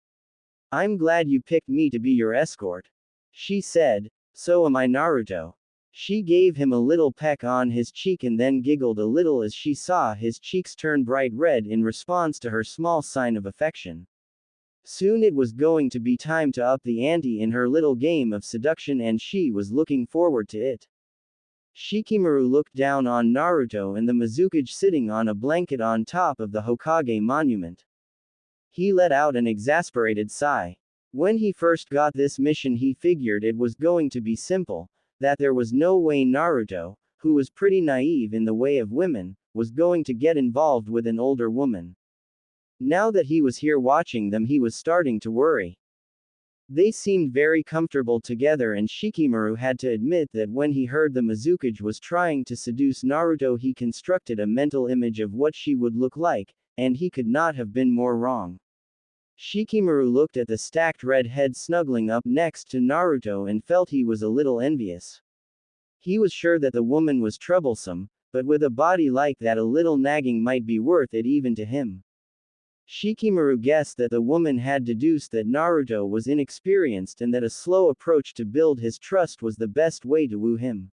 S1: I'm glad you picked me to be your escort." She said, "So am I, Naruto." She gave him a little peck on his cheek and then giggled a little as she saw his cheeks turn bright red in response to her small sign of affection. Soon it was going to be time to up the ante in her little game of seduction, and she was looking forward to it. Shikamaru looked down on Naruto and the Mizukage sitting on a blanket on top of the Hokage monument. He let out an exasperated sigh. When he first got this mission, he figured it was going to be simple, that there was no way Naruto, who was pretty naive in the way of women, was going to get involved with an older woman. Now that he was here watching them, he was starting to worry. They seemed very comfortable together, and Shikamaru had to admit that when he heard the Mizukage was trying to seduce Naruto, he constructed a mental image of what she would look like, and he could not have been more wrong. Shikamaru looked at the stacked red head snuggling up next to Naruto and felt he was a little envious. He was sure that the woman was troublesome, but with a body like that, a little nagging might be worth it even to him. Shikamaru guessed that the woman had deduced that Naruto was inexperienced and that a slow approach to build his trust was the best way to woo him.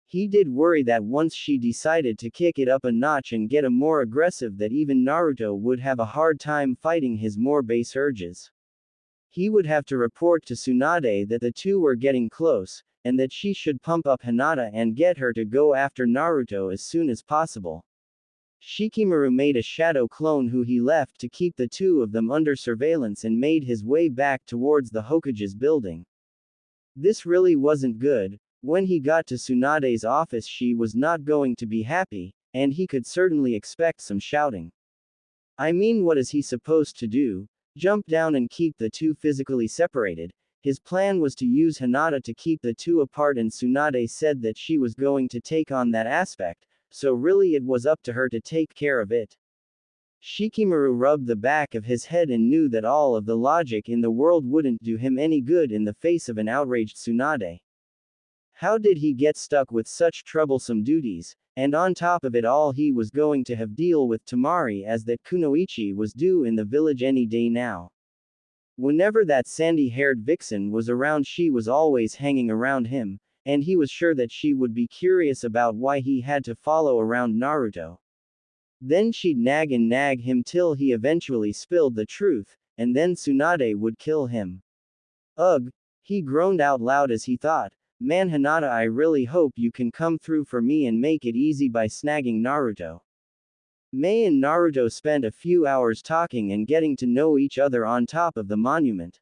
S1: He did worry that once she decided to kick it up a notch and get a more aggressive, that even Naruto would have a hard time fighting his more base urges. He would have to report to Tsunade that the two were getting close, and that she should pump up Hinata and get her to go after Naruto as soon as possible. Shikamaru made a shadow clone who he left to keep the two of them under surveillance and made his way back towards the Hokage's building. This really wasn't good. When he got to Tsunade's office, she was not going to be happy, and he could certainly expect some shouting. I mean, what is he supposed to do? Jump down and keep the two physically separated? His plan was to use Hinata to keep the two apart, and Tsunade said that she was going to take on that aspect, so really it was up to her to take care of it. Shikamaru rubbed the back of his head and knew that all of the logic in the world wouldn't do him any good in the face of an outraged Tsunade. How did he get stuck with such troublesome duties, and on top of it all he was going to have deal with Temari, as that Kunoichi was due in the village any day now. Whenever that sandy-haired vixen was around, she was always hanging around him, and he was sure that she would be curious about why he had to follow around Naruto. Then she'd nag and nag him till he eventually spilled the truth, and then Tsunade would kill him. Ugh! He groaned out loud as he thought, "Man, Hinata, I really hope you can come through for me and make it easy by snagging Naruto." May and Naruto spent a few hours talking and getting to know each other on top of the monument.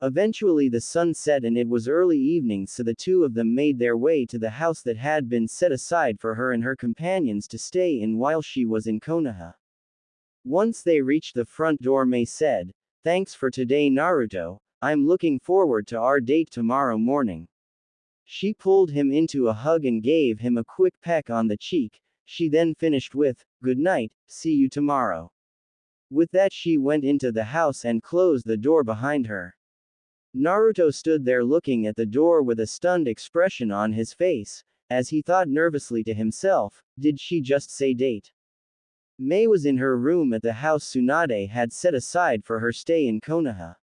S1: Eventually the sun set and it was early evening, so the two of them made their way to the house that had been set aside for her and her companions to stay in while she was in Konoha. Once they reached the front door, May said, "Thanks for today, Naruto. I'm looking forward to our date tomorrow morning." She pulled him into a hug and gave him a quick peck on the cheek. She then finished with, "Good night, see you tomorrow." With that she went into the house and closed the door behind her. Naruto stood there looking at the door with a stunned expression on his face, as he thought nervously to himself, did she just say date? Mei was in her room at the house Tsunade had set aside for her stay in Konoha.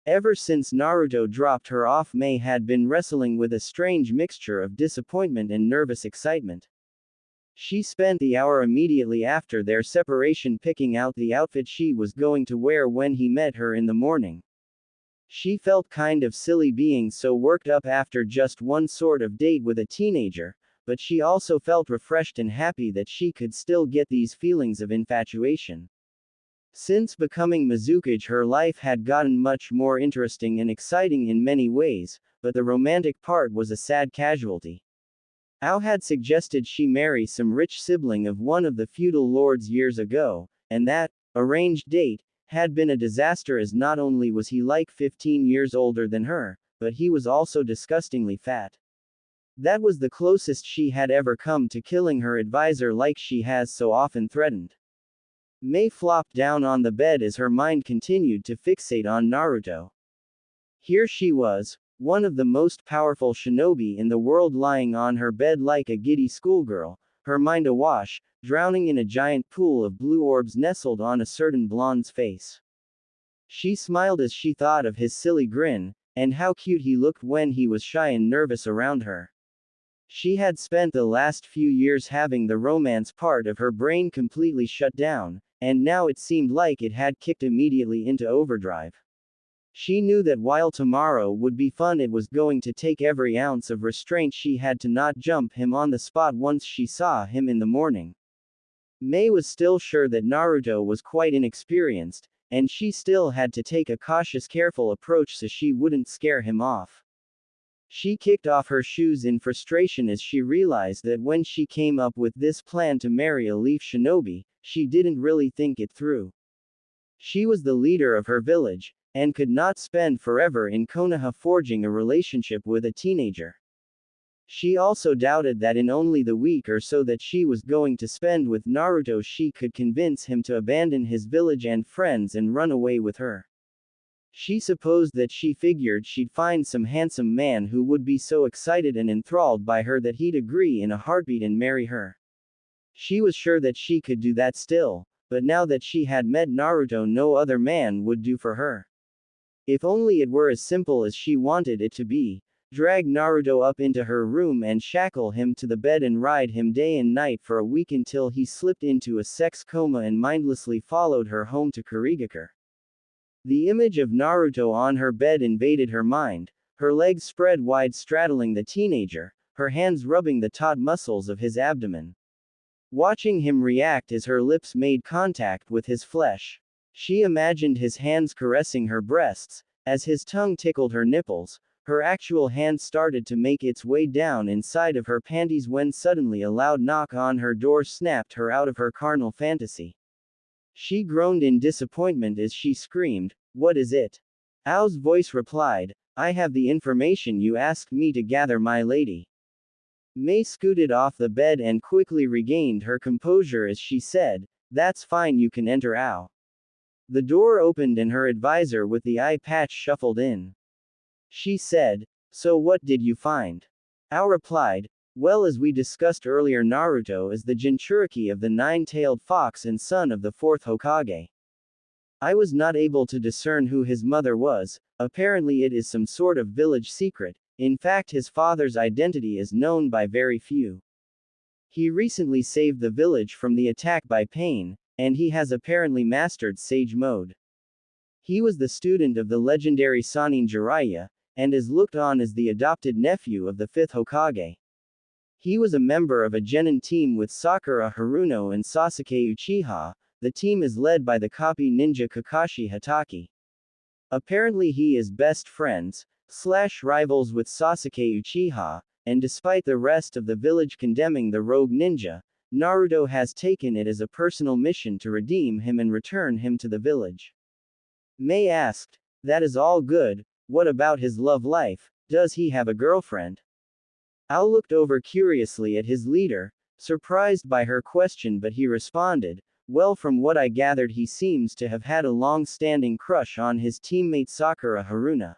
S1: Ever since Naruto dropped her off, Mei had been wrestling with a strange mixture of disappointment and nervous excitement. She spent the hour immediately after their separation picking out the outfit she was going to wear when he met her in the morning. She felt kind of silly being so worked up after just one sort of date with a teenager, but she also felt refreshed and happy that she could still get these feelings of infatuation. Since becoming Mizukage, her life had gotten much more interesting and exciting in many ways, but the romantic part was a sad casualty. Ao had suggested she marry some rich sibling of one of the feudal lords years ago, and that arranged date had been a disaster, as not only was he like 15 years older than her, but he was also disgustingly fat. That was the closest she had ever come to killing her advisor like she has so often threatened. Mei flopped down on the bed as her mind continued to fixate on Naruto. Here she was, one of the most powerful shinobi in the world, lying on her bed like a giddy schoolgirl, her mind awash, drowning in a giant pool of blue orbs nestled on a certain blonde's face. She smiled as she thought of his silly grin, and how cute he looked when he was shy and nervous around her. She had spent the last few years having the romance part of her brain completely shut down, and now it seemed like it had kicked immediately into overdrive. She knew that while tomorrow would be fun, it was going to take every ounce of restraint she had to not jump him on the spot once she saw him in the morning. Mei was still sure that Naruto was quite inexperienced, and she still had to take a cautious, careful approach so she wouldn't scare him off. She kicked off her shoes in frustration as she realized that when she came up with this plan to marry a leaf shinobi, she didn't really think it through. She was the leader of her village, and could not spend forever in Konoha forging a relationship with a teenager. She also doubted that in only the week or so that she was going to spend with Naruto she could convince him to abandon his village and friends and run away with her. She supposed that she figured she'd find some handsome man who would be so excited and enthralled by her that he'd agree in a heartbeat and marry her. She was sure that she could do that still, but now that she had met Naruto, no other man would do for her. If only it were as simple as she wanted it to be. Drag Naruto up into her room and shackle him to the bed and ride him day and night for a week until he slipped into a sex coma and mindlessly followed her home to Kurigakure. The image of Naruto on her bed invaded her mind, her legs spread wide straddling the teenager, her hands rubbing the taut muscles of his abdomen. Watching him react as her lips made contact with his flesh. She imagined his hands caressing her breasts, as his tongue tickled her nipples. Her actual hand started to make its way down inside of her panties when suddenly a loud knock on her door snapped her out of her carnal fantasy. She groaned in disappointment as she screamed, "What is it?" Ao's voice replied, "I have the information you asked me to gather, my lady." Mei scooted off the bed and quickly regained her composure as she said, "That's fine, you can enter, Ao." The door opened and her advisor with the eye patch shuffled in. She said, "So what did you find?" Ao replied, "Well, as we discussed earlier, Naruto is the Jinchuriki of the nine-tailed fox and son of the fourth Hokage. I was not able to discern who his mother was. Apparently it is some sort of village secret. In fact, his father's identity is known by very few. He recently saved the village from the attack by Pain, and he has apparently mastered Sage Mode. He was the student of the legendary Sannin Jiraiya, and is looked on as the adopted nephew of the fifth Hokage. He was a member of a genin team with Sakura, Haruno and Sasuke Uchiha. The team is led by the copy ninja Kakashi Hatake. Apparently he is best friends, / rivals with Sasuke Uchiha, and despite the rest of the village condemning the rogue ninja, Naruto has taken it as a personal mission to redeem him and return him to the village." Mei asked, "That is all good, what about his love life? Does he have a girlfriend?" Ao looked over curiously at his leader, surprised by her question, but he responded, Well, from what I gathered, he seems to have had a long-standing crush on his teammate Sakura Haruna.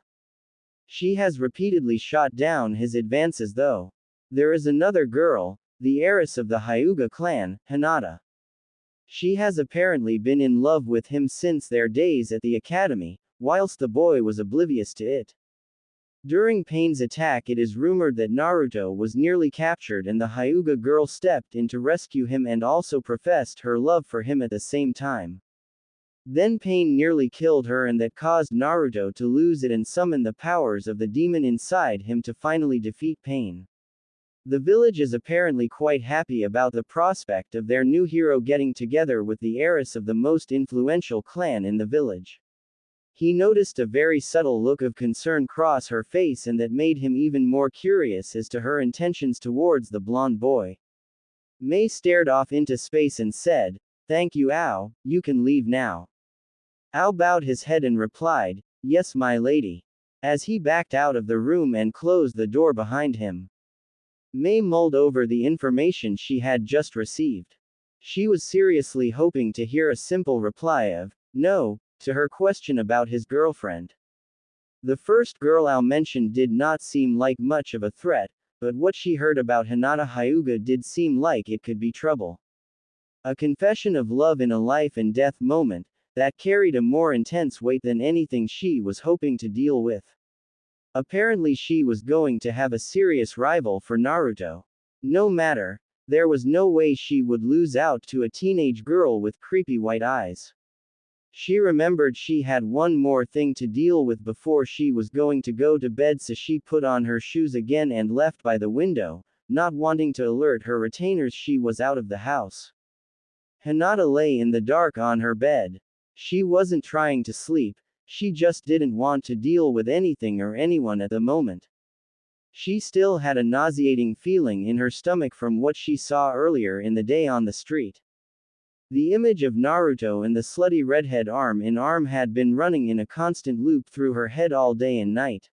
S1: She has repeatedly shot down his advances though. There is another girl, the heiress of the Hyuga clan, Hinata. She has apparently been in love with him since their days at the academy, whilst the boy was oblivious to it. During Pain's attack, it is rumored that Naruto was nearly captured and the Hyuga girl stepped in to rescue him and also professed her love for him at the same time. Then Pain nearly killed her, and that caused Naruto to lose it and summon the powers of the demon inside him to finally defeat Pain. The village is apparently quite happy about the prospect of their new hero getting together with the heiress of the most influential clan in the village. He noticed a very subtle look of concern cross her face, and that made him even more curious as to her intentions towards the blonde boy. Mei stared off into space and said, "Thank you, Ao, you can leave now." Ao bowed his head and replied, "Yes, my lady," as he backed out of the room and closed the door behind him. Mei mulled over the information she had just received. She was seriously hoping to hear a simple reply of, "No," to her question about his girlfriend. The first girl Ao mentioned did not seem like much of a threat, but what she heard about Hinata Hyuga did seem like it could be trouble. A confession of love in a life and death moment, that carried a more intense weight than anything she was hoping to deal with. Apparently she was going to have a serious rival for Naruto. No matter, there was no way she would lose out to a teenage girl with creepy white eyes. She remembered she had one more thing to deal with before she was going to go to bed, so she put on her shoes again and left by the window, not wanting to alert her retainers she was out of the house. Hinata lay in the dark on her bed. She wasn't trying to sleep, she just didn't want to deal with anything or anyone at the moment. She still had a nauseating feeling in her stomach from what she saw earlier in the day on the street. The image of Naruto and the slutty redhead arm in arm had been running in a constant loop through her head all day and night.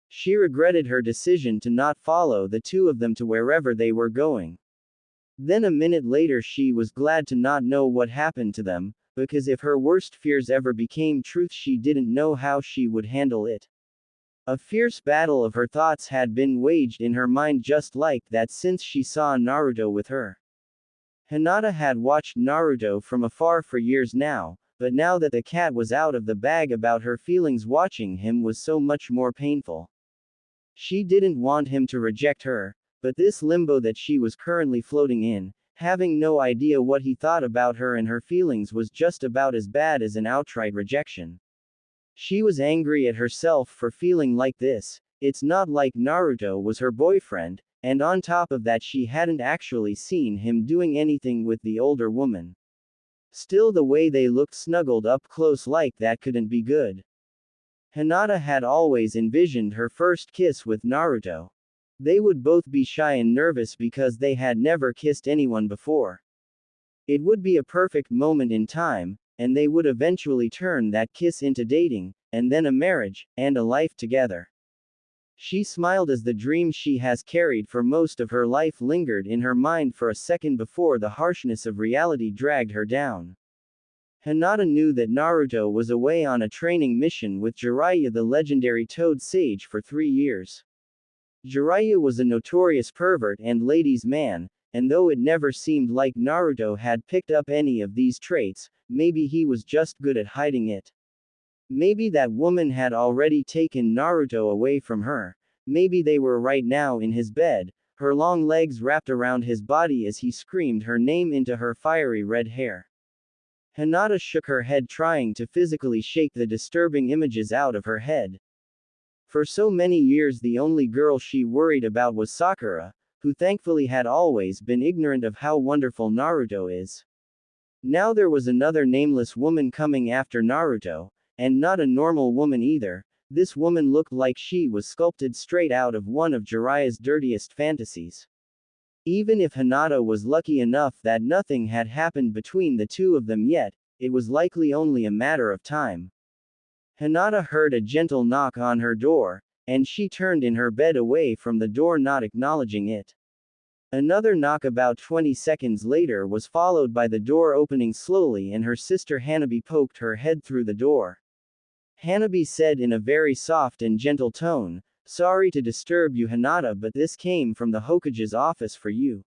S1: She regretted her decision to not follow the two of them to wherever they were going. Then a minute later she was glad to not know what happened to them, because if her worst fears ever became truth, she didn't know how she would handle it. A fierce battle of her thoughts had been waged in her mind just like that since she saw Naruto with her. Hinata had watched Naruto from afar for years now, but now that the cat was out of the bag about her feelings, watching him was so much more painful. She didn't want him to reject her, but this limbo that she was currently floating in, having no idea what he thought about her and her feelings, was just about as bad as an outright rejection. She was angry at herself for feeling like this. It's not like Naruto was her boyfriend, and on top of that she hadn't actually seen him doing anything with the older woman. Still, the way they looked snuggled up close like that couldn't be good. Hinata had always envisioned her first kiss with Naruto. They would both be shy and nervous because they had never kissed anyone before. It would be a perfect moment in time, and they would eventually turn that kiss into dating, and then a marriage, and a life together. She smiled as the dream she has carried for most of her life lingered in her mind for a second before the harshness of reality dragged her down. Hinata knew that Naruto was away on a training mission with Jiraiya, the legendary Toad Sage, for 3 years. Jiraiya was a notorious pervert and ladies' man, and though it never seemed like Naruto had picked up any of these traits, maybe he was just good at hiding it. Maybe that woman had already taken Naruto away from her. Maybe they were right now in his bed, her long legs wrapped around his body as he screamed her name into her fiery red hair. Hinata shook her head, trying to physically shake the disturbing images out of her head. For so many years the only girl she worried about was Sakura, who thankfully had always been ignorant of how wonderful Naruto is. Now there was another nameless woman coming after Naruto, and not a normal woman either. This woman looked like she was sculpted straight out of one of Jiraiya's dirtiest fantasies. Even if Hinata was lucky enough that nothing had happened between the two of them yet, it was likely only a matter of time. Hinata heard a gentle knock on her door, and she turned in her bed away from the door, not acknowledging it. Another knock about 20 seconds later was followed by the door opening slowly and her sister Hanabi poked her head through the door. Hanabi said in a very soft and gentle tone, "Sorry to disturb you Hinata, but this came from the Hokage's office for you."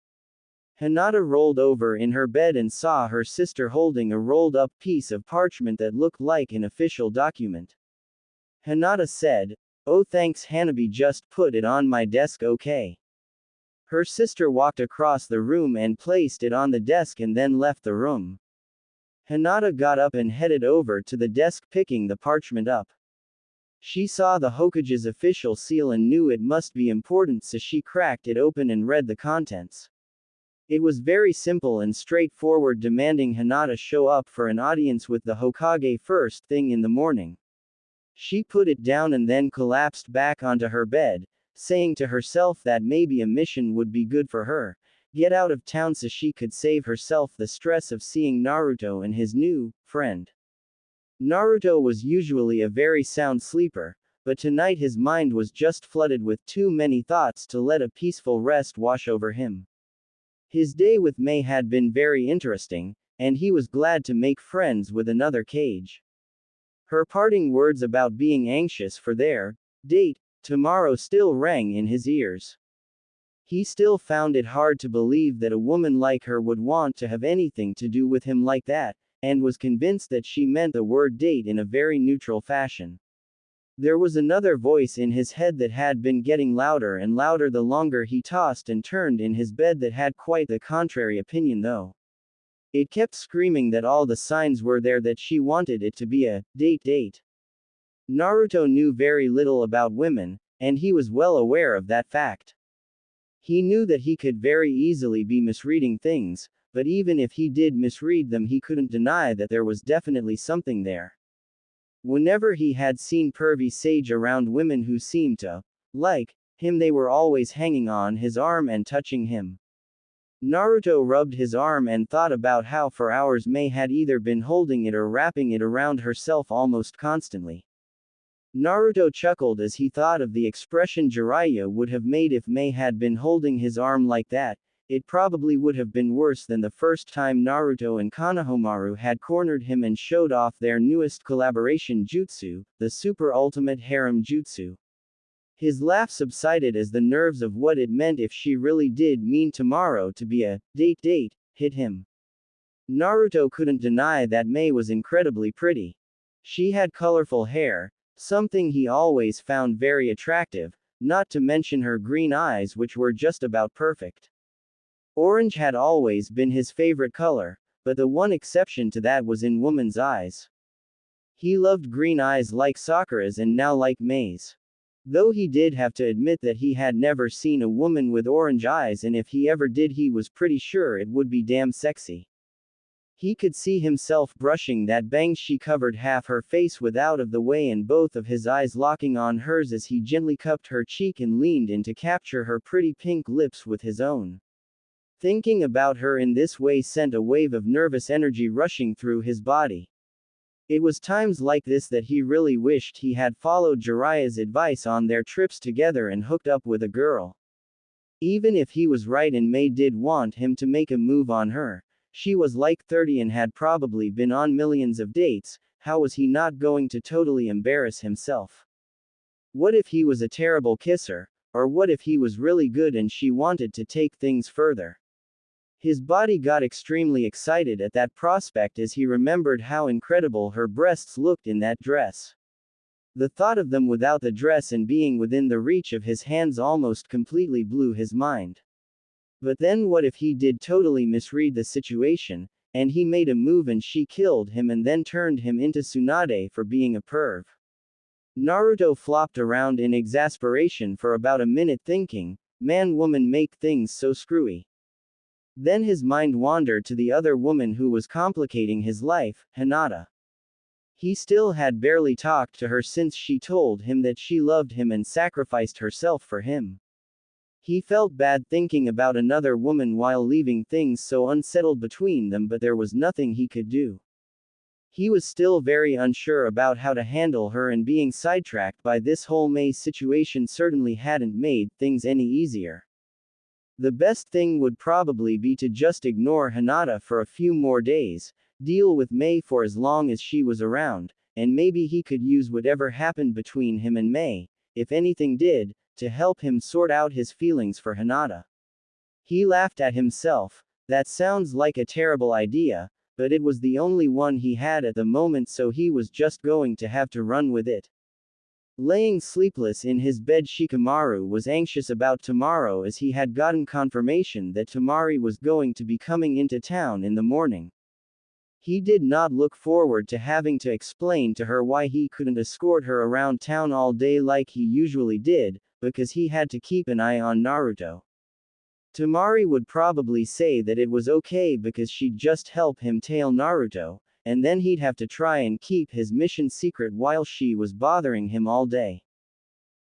S1: Hinata rolled over in her bed and saw her sister holding a rolled-up piece of parchment that looked like an official document. Hinata said, "Oh thanks Hanabi, just put it on my desk okay." Her sister walked across the room and placed it on the desk and then left the room. Hinata got up and headed over to the desk picking the parchment up. She saw the Hokage's official seal and knew it must be important, so she cracked it open and read the contents. It was very simple and straightforward, demanding Hinata show up for an audience with the Hokage first thing in the morning. She put it down and then collapsed back onto her bed, saying to herself that maybe a mission would be good for her, get out of town so she could save herself the stress of seeing Naruto and his new friend. Naruto was usually a very sound sleeper, but tonight his mind was just flooded with too many thoughts to let a peaceful rest wash over him. His day with Mei had been very interesting, and he was glad to make friends with another Kage. Her parting words about being anxious for their date tomorrow still rang in his ears. He still found it hard to believe that a woman like her would want to have anything to do with him like that, and was convinced that she meant the word date in a very neutral fashion. There was another voice in his head that had been getting louder and louder the longer he tossed and turned in his bed that had quite the contrary opinion though. It kept screaming that all the signs were there that she wanted it to be a date. Naruto knew very little about women, and he was well aware of that fact. He knew that he could very easily be misreading things, but even if he did misread them, he couldn't deny that there was definitely something there. Whenever he had seen pervy sage around women who seemed to like him, they were always hanging on his arm and touching him. Naruto rubbed his arm and thought about how for hours Mei had either been holding it or wrapping it around herself almost constantly. Naruto chuckled as he thought of the expression Jiraiya would have made if Mei had been holding his arm like that. It probably would have been worse than the first time Naruto and Konohamaru had cornered him and showed off their newest collaboration jutsu, the super ultimate harem jutsu. His laugh subsided as the nerves of what it meant if she really did mean tomorrow to be a date hit him. Naruto couldn't deny that Mei was incredibly pretty. She had colorful hair, something he always found very attractive, not to mention her green eyes, which were just about perfect. Orange had always been his favorite color, but the one exception to that was in women's eyes. He loved green eyes like Sakura's and now like Mei's. Though he did have to admit that he had never seen a woman with orange eyes, and if he ever did, he was pretty sure it would be damn sexy. He could see himself brushing that bang she covered half her face with out of the way and both of his eyes locking on hers as he gently cupped her cheek and leaned in to capture her pretty pink lips with his own. Thinking about her in this way sent a wave of nervous energy rushing through his body. It was times like this that he really wished he had followed Jiraiya's advice on their trips together and hooked up with a girl. Even if he was right and Mei did want him to make a move on her, she was like 30 and had probably been on millions of dates, how was he not going to totally embarrass himself? What if he was a terrible kisser, or what if he was really good and she wanted to take things further? His body got extremely excited at that prospect as he remembered how incredible her breasts looked in that dress. The thought of them without the dress and being within the reach of his hands almost completely blew his mind. But then what if he did totally misread the situation, and he made a move and she killed him and then turned him into Tsunade for being a perv? Naruto flopped around in exasperation for about a minute thinking, man, woman make things so screwy. Then his mind wandered to the other woman who was complicating his life, Hinata. He still had barely talked to her since she told him that she loved him and sacrificed herself for him. He felt bad thinking about another woman while leaving things so unsettled between them, but there was nothing he could do. He was still very unsure about how to handle her, and being sidetracked by this whole Mei situation certainly hadn't made things any easier. The best thing would probably be to just ignore Hinata for a few more days, deal with Mei for as long as she was around, and maybe he could use whatever happened between him and Mei, if anything did, to help him sort out his feelings for Hinata. He laughed at himself. That sounds like a terrible idea, but it was the only one he had at the moment, so he was just going to have to run with it. Laying sleepless in his bed, Shikamaru was anxious about tomorrow as he had gotten confirmation that Temari was going to be coming into town in the morning. He did not look forward to having to explain to her why he couldn't escort her around town all day like he usually did, because he had to keep an eye on Naruto. Temari would probably say that it was okay because she'd just help him tail Naruto, and then he'd have to try and keep his mission secret while she was bothering him all day.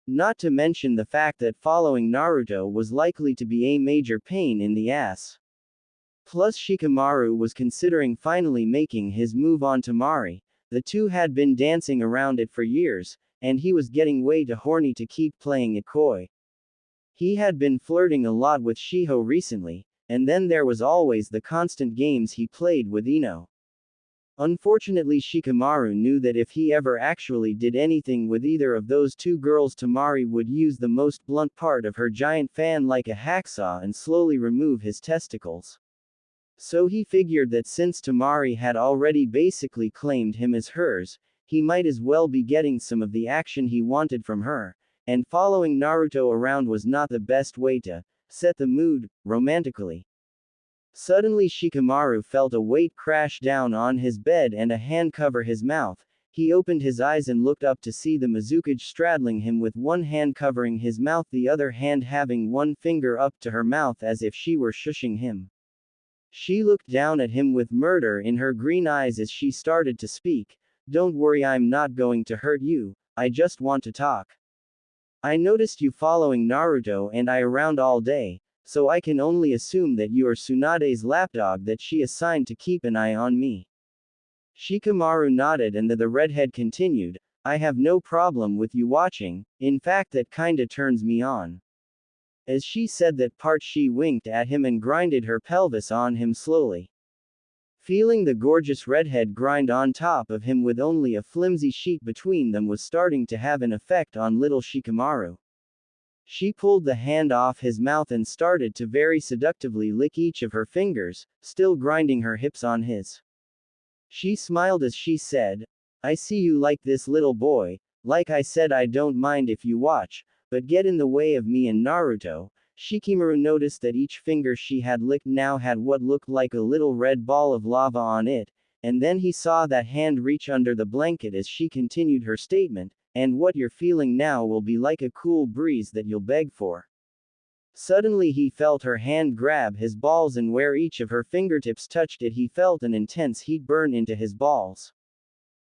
S1: Not to mention the fact that following Naruto was likely to be a major pain in the ass. Plus Shikamaru was considering finally making his move on Temari. The two had been dancing around it for years, and he was getting way too horny to keep playing it coy. He had been flirting a lot with Shiho recently, and then there was always the constant games he played with Ino. Unfortunately, Shikamaru knew that if he ever actually did anything with either of those two girls, Temari would use the most blunt part of her giant fan like a hacksaw and slowly remove his testicles. So he figured that since Temari had already basically claimed him as hers, he might as well be getting some of the action he wanted from her, and following Naruto around was not the best way to set the mood, romantically. Suddenly Shikamaru felt a weight crash down on his bed and a hand cover his mouth. He opened his eyes and looked up to see the Mizukage straddling him with one hand covering his mouth, the other hand having one finger up to her mouth as if she were shushing him. She looked down at him with murder in her green eyes as she started to speak. "Don't worry, I'm not going to hurt you, I just want to talk. I noticed you following Naruto and I around all day, so I can only assume that you are Tsunade's lapdog that she assigned to keep an eye on me." Shikamaru nodded and the redhead continued, "I have no problem with you watching, in fact that kinda turns me on." As she said that part, she winked at him and grinded her pelvis on him slowly. Feeling the gorgeous redhead grind on top of him with only a flimsy sheet between them was starting to have an effect on little Shikamaru. She pulled the hand off his mouth and started to very seductively lick each of her fingers, still grinding her hips on his. She smiled as she said, "I see you like this, little boy. Like I said, I don't mind if you watch, but get in the way of me and Naruto." Shikamaru noticed that each finger she had licked now had what looked like a little red ball of lava on it, and then he saw that hand reach under the blanket as she continued her statement, "And what you're feeling now will be like a cool breeze that you'll beg for." Suddenly he felt her hand grab his balls, and where each of her fingertips touched it he felt an intense heat burn into his balls.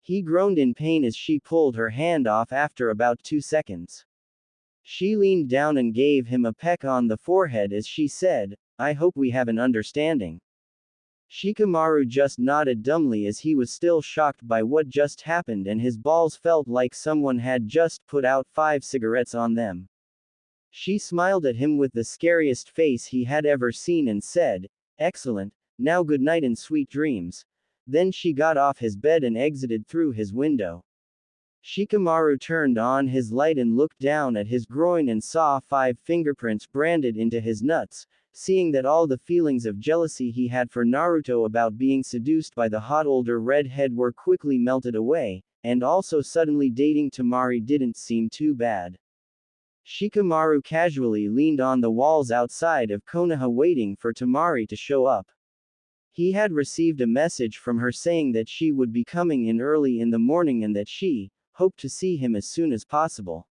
S1: He groaned in pain as she pulled her hand off after about 2 seconds. She leaned down and gave him a peck on the forehead as she said, "I hope we have an understanding." Shikamaru just nodded dumbly as he was still shocked by what just happened, and his balls felt like someone had just put out 5 cigarettes on them. She smiled at him with the scariest face he had ever seen and said, "Excellent, now good night and sweet dreams." Then she got off his bed and exited through his window. Shikamaru turned on his light and looked down at his groin and saw 5 fingerprints branded into his nuts. Seeing that all the feelings of jealousy he had for Naruto about being seduced by the hot older redhead were quickly melted away, and also suddenly dating Temari didn't seem too bad. Shikamaru casually leaned on the walls outside of Konoha waiting for Temari to show up. He had received a message from her saying that she would be coming in early in the morning and that she hoped to see him as soon as possible.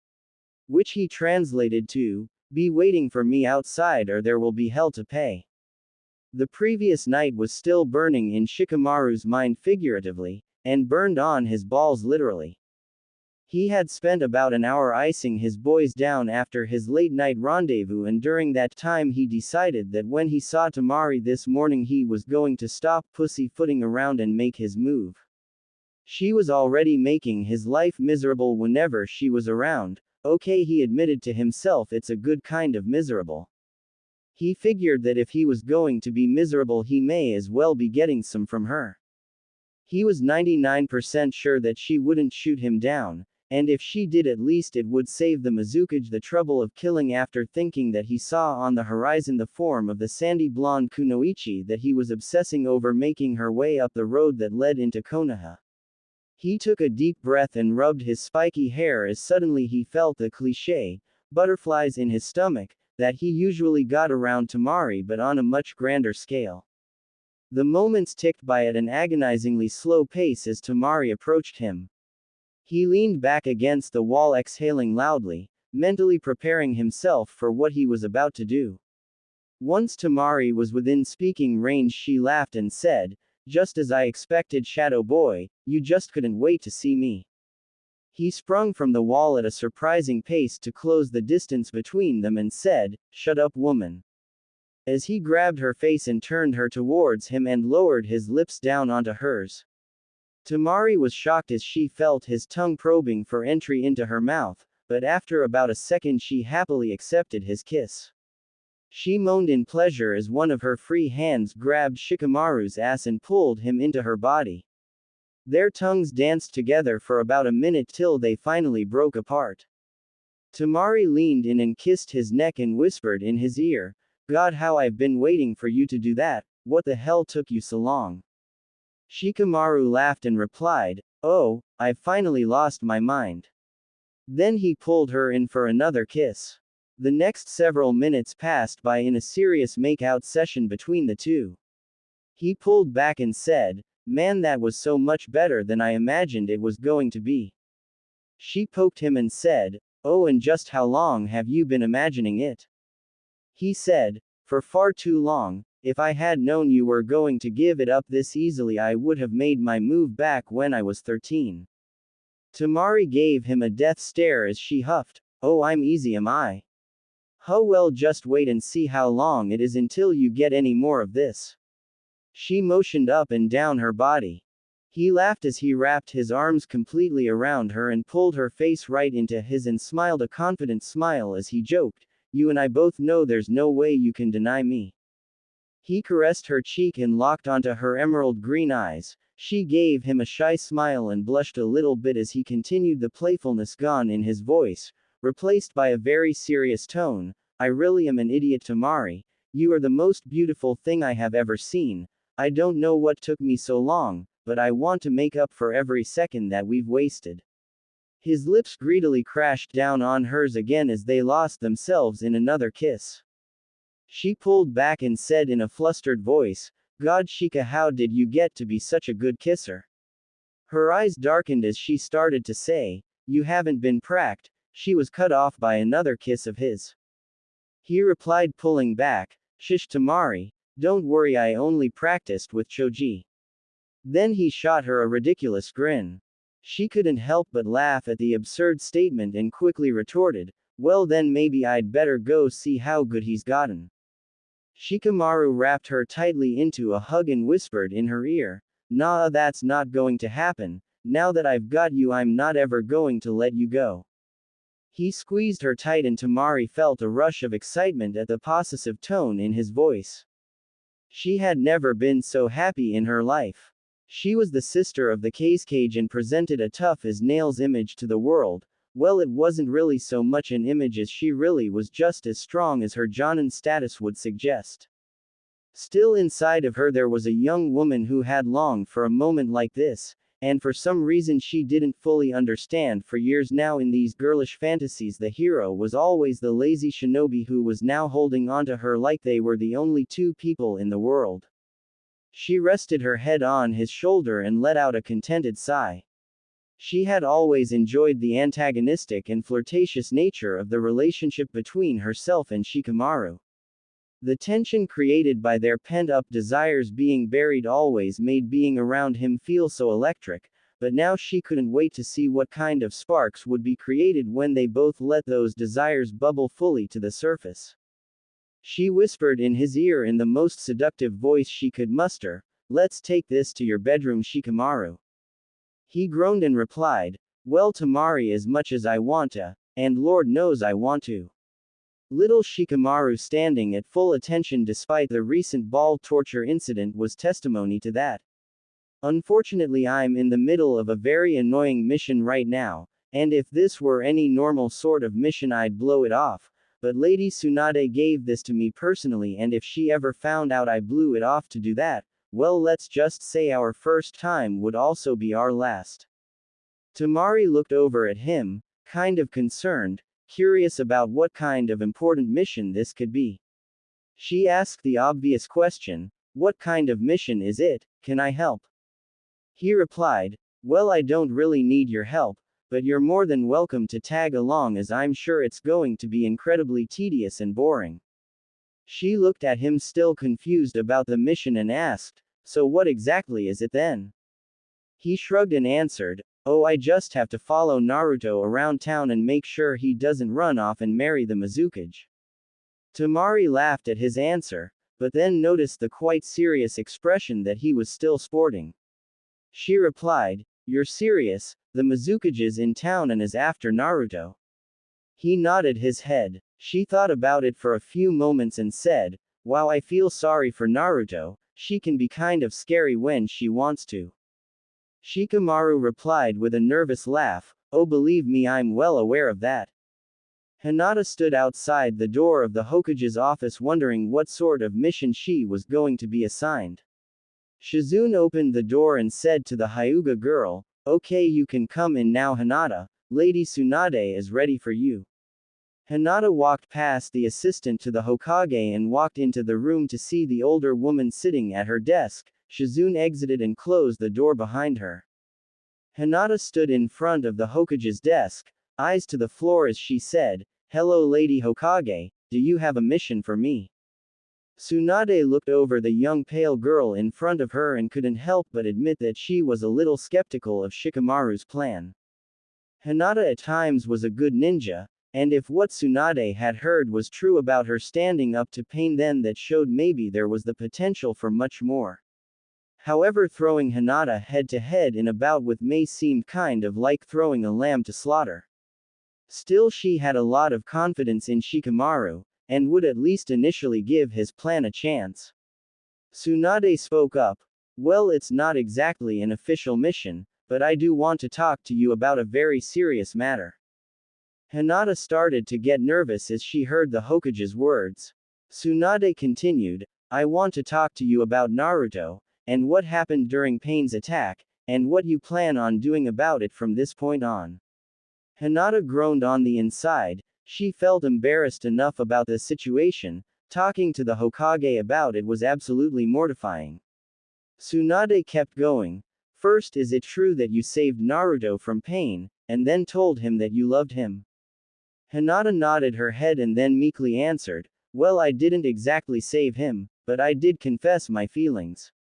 S1: Which he translated to, "Be waiting for me outside or there will be hell to pay." The previous night was still burning in Shikamaru's mind figuratively, and burned on his balls literally. He had spent about an hour icing his boys down after his late-night rendezvous, and during that time he decided that when he saw Temari this morning he was going to stop pussyfooting around and make his move. She was already making his life miserable whenever she was around. Okay, he admitted to himself, it's a good kind of miserable. He figured that if he was going to be miserable, he may as well be getting some from her. He was 99% sure that she wouldn't shoot him down, and if she did, at least it would save the Mizukage the trouble of killing after thinking that he saw on the horizon the form of the sandy blonde kunoichi that he was obsessing over making her way up the road that led into Konoha. He took a deep breath and rubbed his spiky hair as suddenly he felt the cliché, butterflies in his stomach, that he usually got around Temari but on a much grander scale. The moments ticked by at an agonizingly slow pace as Temari approached him. He leaned back against the wall, exhaling loudly, mentally preparing himself for what he was about to do. Once Temari was within speaking range, she laughed and said, "Just as I expected, Shadow Boy, you just couldn't wait to see me." He sprung from the wall at a surprising pace to close the distance between them and said, "Shut up, woman." As he grabbed her face and turned her towards him and lowered his lips down onto hers. Temari was shocked as she felt his tongue probing for entry into her mouth, but after about a second she happily accepted his kiss. She moaned in pleasure as one of her free hands grabbed Shikamaru's ass and pulled him into her body. Their tongues danced together for about a minute till they finally broke apart. Temari leaned in and kissed his neck and whispered in his ear, "God, how I've been waiting for you to do that, what the hell took you so long?" Shikamaru laughed and replied, "Oh, I've finally lost my mind." Then he pulled her in for another kiss. The next several minutes passed by in a serious make-out session between the two. He pulled back and said, "Man, that was so much better than I imagined it was going to be." She poked him and said, "Oh, and just how long have you been imagining it?" He said, "For far too long. If I had known you were going to give it up this easily, I would have made my move back when I was 13. Temari gave him a death stare as she huffed, "Oh, I'm easy, am I? Oh well, just wait and see how long it is until you get any more of this." She motioned up and down her body. He laughed as he wrapped his arms completely around her and pulled her face right into his and smiled a confident smile as he joked, "You and I both know there's no way you can deny me." He caressed her cheek and locked onto her emerald green eyes. She gave him a shy smile and blushed a little bit as he continued, the playfulness gone in his voice, replaced by a very serious tone. "I really am an idiot, Temari. You are the most beautiful thing I have ever seen. I don't know what took me so long, but I want to make up for every second that we've wasted." His lips greedily crashed down on hers again as they lost themselves in another kiss. She pulled back and said in a flustered voice, "God, Shika, how did you get to be such a good kisser?" Her eyes darkened as she started to say, "You haven't been pracked." She was cut off by another kiss of his. He replied, pulling back, "Shish, Temari, don't worry, I only practiced with Choji." Then he shot her a ridiculous grin. She couldn't help but laugh at the absurd statement and quickly retorted, "Well then maybe I'd better go see how good he's gotten." Shikamaru wrapped her tightly into a hug and whispered in her ear, "Nah, that's not going to happen. Now that I've got you, I'm not ever going to let you go." He squeezed her tight and Temari felt a rush of excitement at the possessive tone in his voice. She had never been so happy in her life. She was the sister of the Cage and presented a tough as nails image to the world. Well, it wasn't really so much an image as she really was just as strong as her Jonin status would suggest. Still inside of her there was a young woman who had longed for a moment like this, and for some reason she didn't fully understand. For years now in these girlish fantasies the hero was always the lazy shinobi who was now holding onto her like they were the only two people in the world. She rested her head on his shoulder and let out a contented sigh. She had always enjoyed the antagonistic and flirtatious nature of the relationship between herself and Shikamaru. The tension created by their pent-up desires being buried always made being around him feel so electric, but now she couldn't wait to see what kind of sparks would be created when they both let those desires bubble fully to the surface. She whispered in his ear in the most seductive voice she could muster, "Let's take this to your bedroom, Shikamaru." He groaned and replied, "Well, Temari, as much as I want to, and Lord knows I want to." Little Shikamaru standing at full attention despite the recent ball torture incident was testimony to that. Unfortunately, I'm in the middle of a very annoying mission right now, and if this were any normal sort of mission I'd blow it off, but Lady Tsunade gave this to me personally, and if she ever found out I blew it off to do that, well, let's just say our first time would also be our last. Temari looked over at him, kind of concerned, curious about what kind of important mission this could be. She asked the obvious question, "What kind of mission is it? Can I help?" He replied, "Well, I don't really need your help, but you're more than welcome to tag along as I'm sure it's going to be incredibly tedious and boring." She looked at him still confused about the mission and asked, "So what exactly is it then?" He shrugged and answered, "Oh, I just have to follow Naruto around town and make sure he doesn't run off and marry the Mizukage." Temari laughed at his answer, but then noticed the quite serious expression that he was still sporting. She replied, "You're serious? The Mizukage is in town and is after Naruto?" He nodded his head. She thought about it for a few moments and said, "Wow, I feel sorry for Naruto, she can be kind of scary when she wants to." Shikamaru replied with a nervous laugh, "Oh, believe me, I'm well aware of that." Hinata stood outside the door of the Hokage's office wondering what sort of mission she was going to be assigned. Shizune opened the door and said to the Hyuga girl, "Okay, you can come in now, Hinata, Lady Tsunade is ready for you." Hinata walked past the assistant to the Hokage and walked into the room to see the older woman sitting at her desk. Shizune exited and closed the door behind her. Hinata stood in front of the Hokage's desk, eyes to the floor as she said, "Hello, Lady Hokage, do you have a mission for me?" Tsunade looked over the young pale girl in front of her and couldn't help but admit that she was a little skeptical of Shikamaru's plan. Hinata at times was a good ninja, and if what Tsunade had heard was true about her standing up to pain, then that showed maybe there was the potential for much more. However, throwing Hinata head-to-head in a bout with Mei seemed kind of like throwing a lamb to slaughter. Still, she had a lot of confidence in Shikamaru, and would at least initially give his plan a chance. Tsunade spoke up, "Well, it's not exactly an official mission, but I do want to talk to you about a very serious matter." Hinata started to get nervous as she heard the Hokage's words. Tsunade continued, "I want to talk to you about Naruto, and what happened during Pain's attack, and what you plan on doing about it from this point on." Hinata groaned on the inside. She felt embarrassed enough about the situation. Talking to the Hokage about it was absolutely mortifying. Tsunade kept going. "First, is it true that you saved Naruto from Pain, and then told him that you loved him?" Hinata nodded her head and then meekly answered, "Well, I didn't exactly save him, but I did confess my feelings."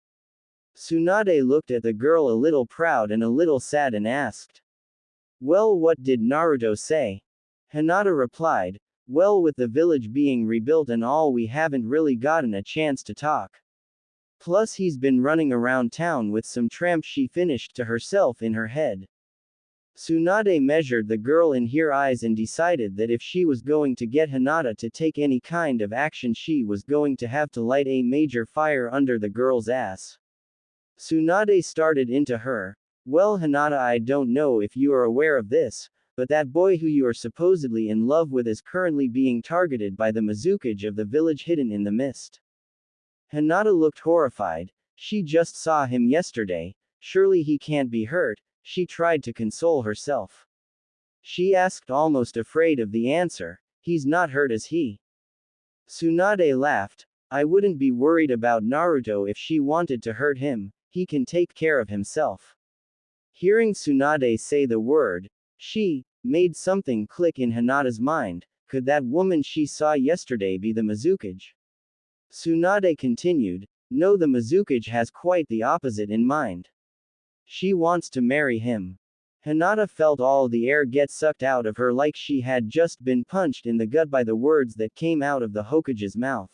S1: Tsunade looked at the girl a little proud and a little sad and asked, "Well, what did Naruto say?" Hinata replied, "Well, with the village being rebuilt and all, we haven't really gotten a chance to talk. Plus, he's been running around town with some tramp," she finished to herself in her head. Tsunade measured the girl in her eyes and decided that if she was going to get Hinata to take any kind of action, she was going to have to light a major fire under the girl's ass. Tsunade started into her. "Well, Hinata, I don't know if you are aware of this, but that boy who you are supposedly in love with is currently being targeted by the Mizukage of the village hidden in the mist." Hinata looked horrified. She just saw him yesterday. Surely he can't be hurt. She tried to console herself. She asked, almost afraid of the answer, "He's not hurt, is he?" Tsunade laughed. "I wouldn't be worried about Naruto if she wanted to hurt him. He can take care of himself." Hearing Tsunade say the word, "she," made something click in Hinata's mind. Could that woman she saw yesterday be the Mizukage? Tsunade continued, "No, the Mizukage has quite the opposite in mind. She wants to marry him." Hinata felt all the air get sucked out of her like she had just been punched in the gut by the words that came out of the Hokage's mouth.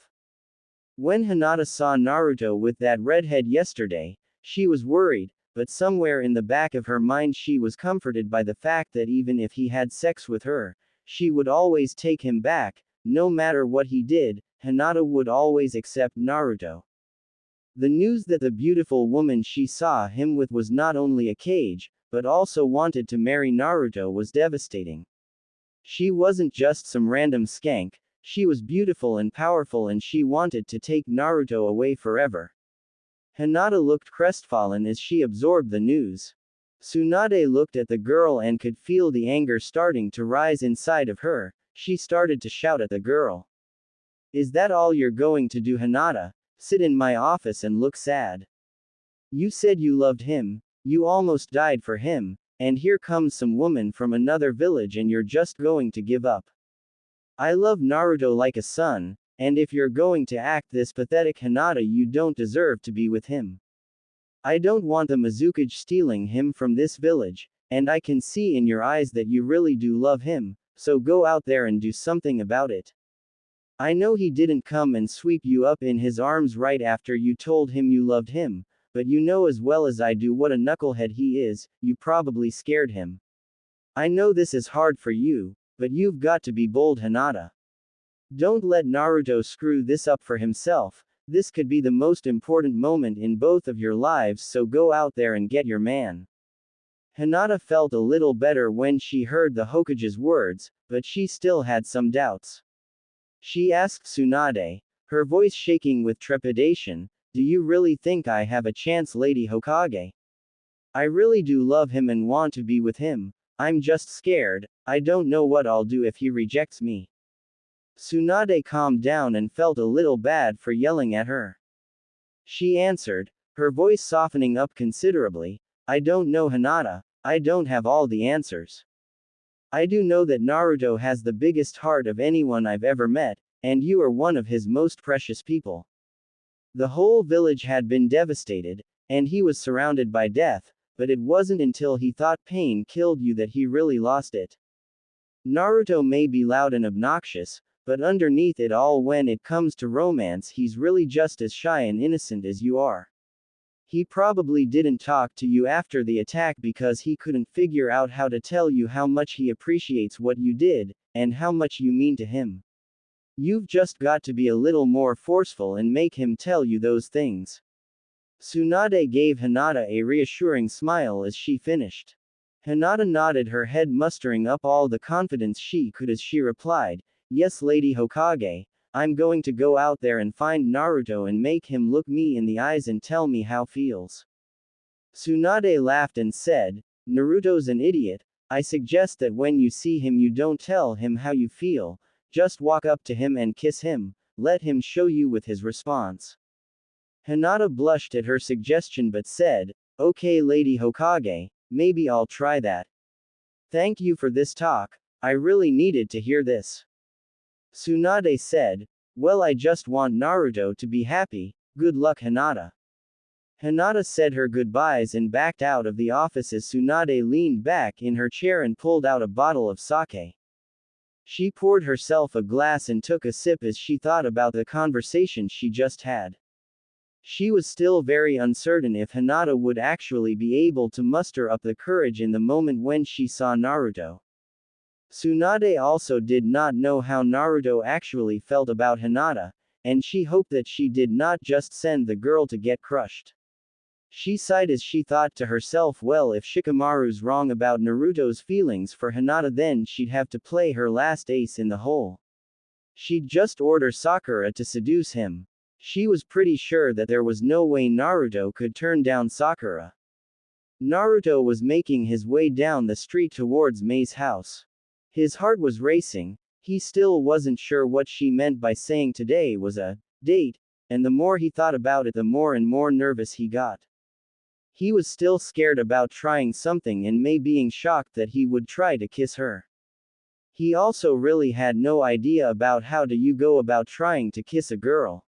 S1: When Hinata saw Naruto with that redhead yesterday, she was worried, but somewhere in the back of her mind she was comforted by the fact that even if he had sex with her, she would always take him back, no matter what he did, Hinata would always accept Naruto. The news that the beautiful woman she saw him with was not only a cage, but also wanted to marry Naruto was devastating. She wasn't just some random skank, she was beautiful and powerful and she wanted to take Naruto away forever. Hinata looked crestfallen as she absorbed the news. Tsunade looked at the girl and could feel the anger starting to rise inside of her. She started to shout at the girl. Is that all you're going to do, Hinata? Sit in my office and look sad. You said you loved him, you almost died for him, and here comes some woman from another village and you're just going to give up. I love Naruto like a son, and if you're going to act this pathetic, Hinata, you don't deserve to be with him. I don't want the Mizukage stealing him from this village, and I can see in your eyes that you really do love him, so go out there and do something about it. I know he didn't come and sweep you up in his arms right after you told him you loved him, but you know as well as I do what a knucklehead he is, you probably scared him. I know this is hard for you, but you've got to be bold, Hinata. Don't let Naruto screw this up for himself, this could be the most important moment in both of your lives, so go out there and get your man. Hinata felt a little better when she heard the Hokage's words, but she still had some doubts. She asked Tsunade, her voice shaking with trepidation, do you really think I have a chance, Lady Hokage? I really do love him and want to be with him, I'm just scared, I don't know what I'll do if he rejects me. Tsunade calmed down and felt a little bad for yelling at her. She answered, her voice softening up considerably, I don't know, Hinata, I don't have all the answers. I do know that Naruto has the biggest heart of anyone I've ever met, and you are one of his most precious people. The whole village had been devastated, and he was surrounded by death, but it wasn't until he thought pain killed you that he really lost it. Naruto may be loud and obnoxious, but underneath it all, when it comes to romance, he's really just as shy and innocent as you are. He probably didn't talk to you after the attack because he couldn't figure out how to tell you how much he appreciates what you did, and how much you mean to him. You've just got to be a little more forceful and make him tell you those things. Tsunade gave Hinata a reassuring smile as she finished. Hinata nodded her head, mustering up all the confidence she could as she replied, Yes, Lady Hokage, I'm going to go out there and find Naruto and make him look me in the eyes and tell me how feels. Tsunade laughed and said, Naruto's an idiot, I suggest that when you see him you don't tell him how you feel, just walk up to him and kiss him, let him show you with his response. Hinata blushed at her suggestion but said, Okay, Lady Hokage, maybe I'll try that. Thank you for this talk, I really needed to hear this. Tsunade said, Well, I just want Naruto to be happy, good luck, Hinata. Hinata said her goodbyes and backed out of the office as Tsunade leaned back in her chair and pulled out a bottle of sake. She poured herself a glass and took a sip as she thought about the conversation she just had. She was still very uncertain if Hinata would actually be able to muster up the courage in the moment when she saw Naruto. Tsunade also did not know how Naruto actually felt about Hinata, and she hoped that she did not just send the girl to get crushed. She sighed as she thought to herself, well, if Shikamaru's wrong about Naruto's feelings for Hinata, then she'd have to play her last ace in the hole. She'd just order Sakura to seduce him. She was pretty sure that there was no way Naruto could turn down Sakura. Naruto was making his way down the street towards Mei's house. His heart was racing, he still wasn't sure what she meant by saying today was a date, and the more he thought about it, the more and more nervous he got. He was still scared about trying something and Mei being shocked that he would try to kiss her. He also really had no idea about how do you go about trying to kiss a girl.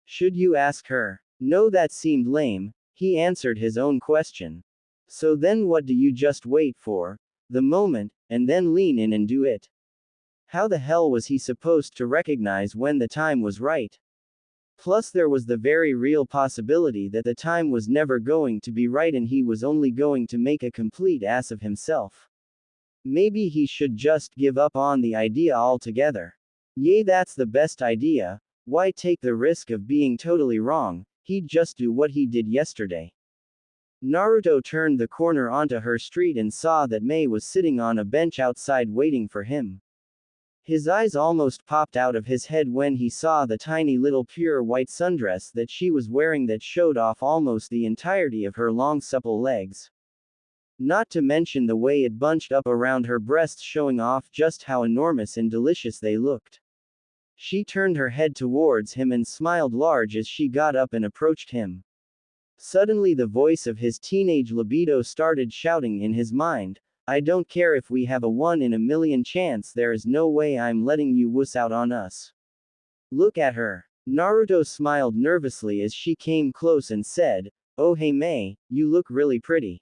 S1: Should you ask her? No, that seemed lame, he answered his own question. So then what do you just wait for? The moment, and then lean in and do it. How the hell was he supposed to recognize when the time was right? Plus there was the very real possibility that the time was never going to be right and he was only going to make a complete ass of himself. Maybe he should just give up on the idea altogether. Yay, that's the best idea. Why take the risk of being totally wrong? He'd just do what he did yesterday. Naruto turned the corner onto her street and saw that Mei was sitting on a bench outside waiting for him. His eyes almost popped out of his head when he saw the tiny little pure white sundress that she was wearing that showed off almost the entirety of her long supple legs. Not to mention the way it bunched up around her breasts, showing off just how enormous and delicious they looked. She turned her head towards him and smiled large as she got up and approached him. Suddenly the voice of his teenage libido started shouting in his mind, I don't care if we have a 1 in a million chance, there is no way I'm letting you wuss out on us. Look at her. Naruto smiled nervously as she came close and said, oh hey Mei, you look really pretty.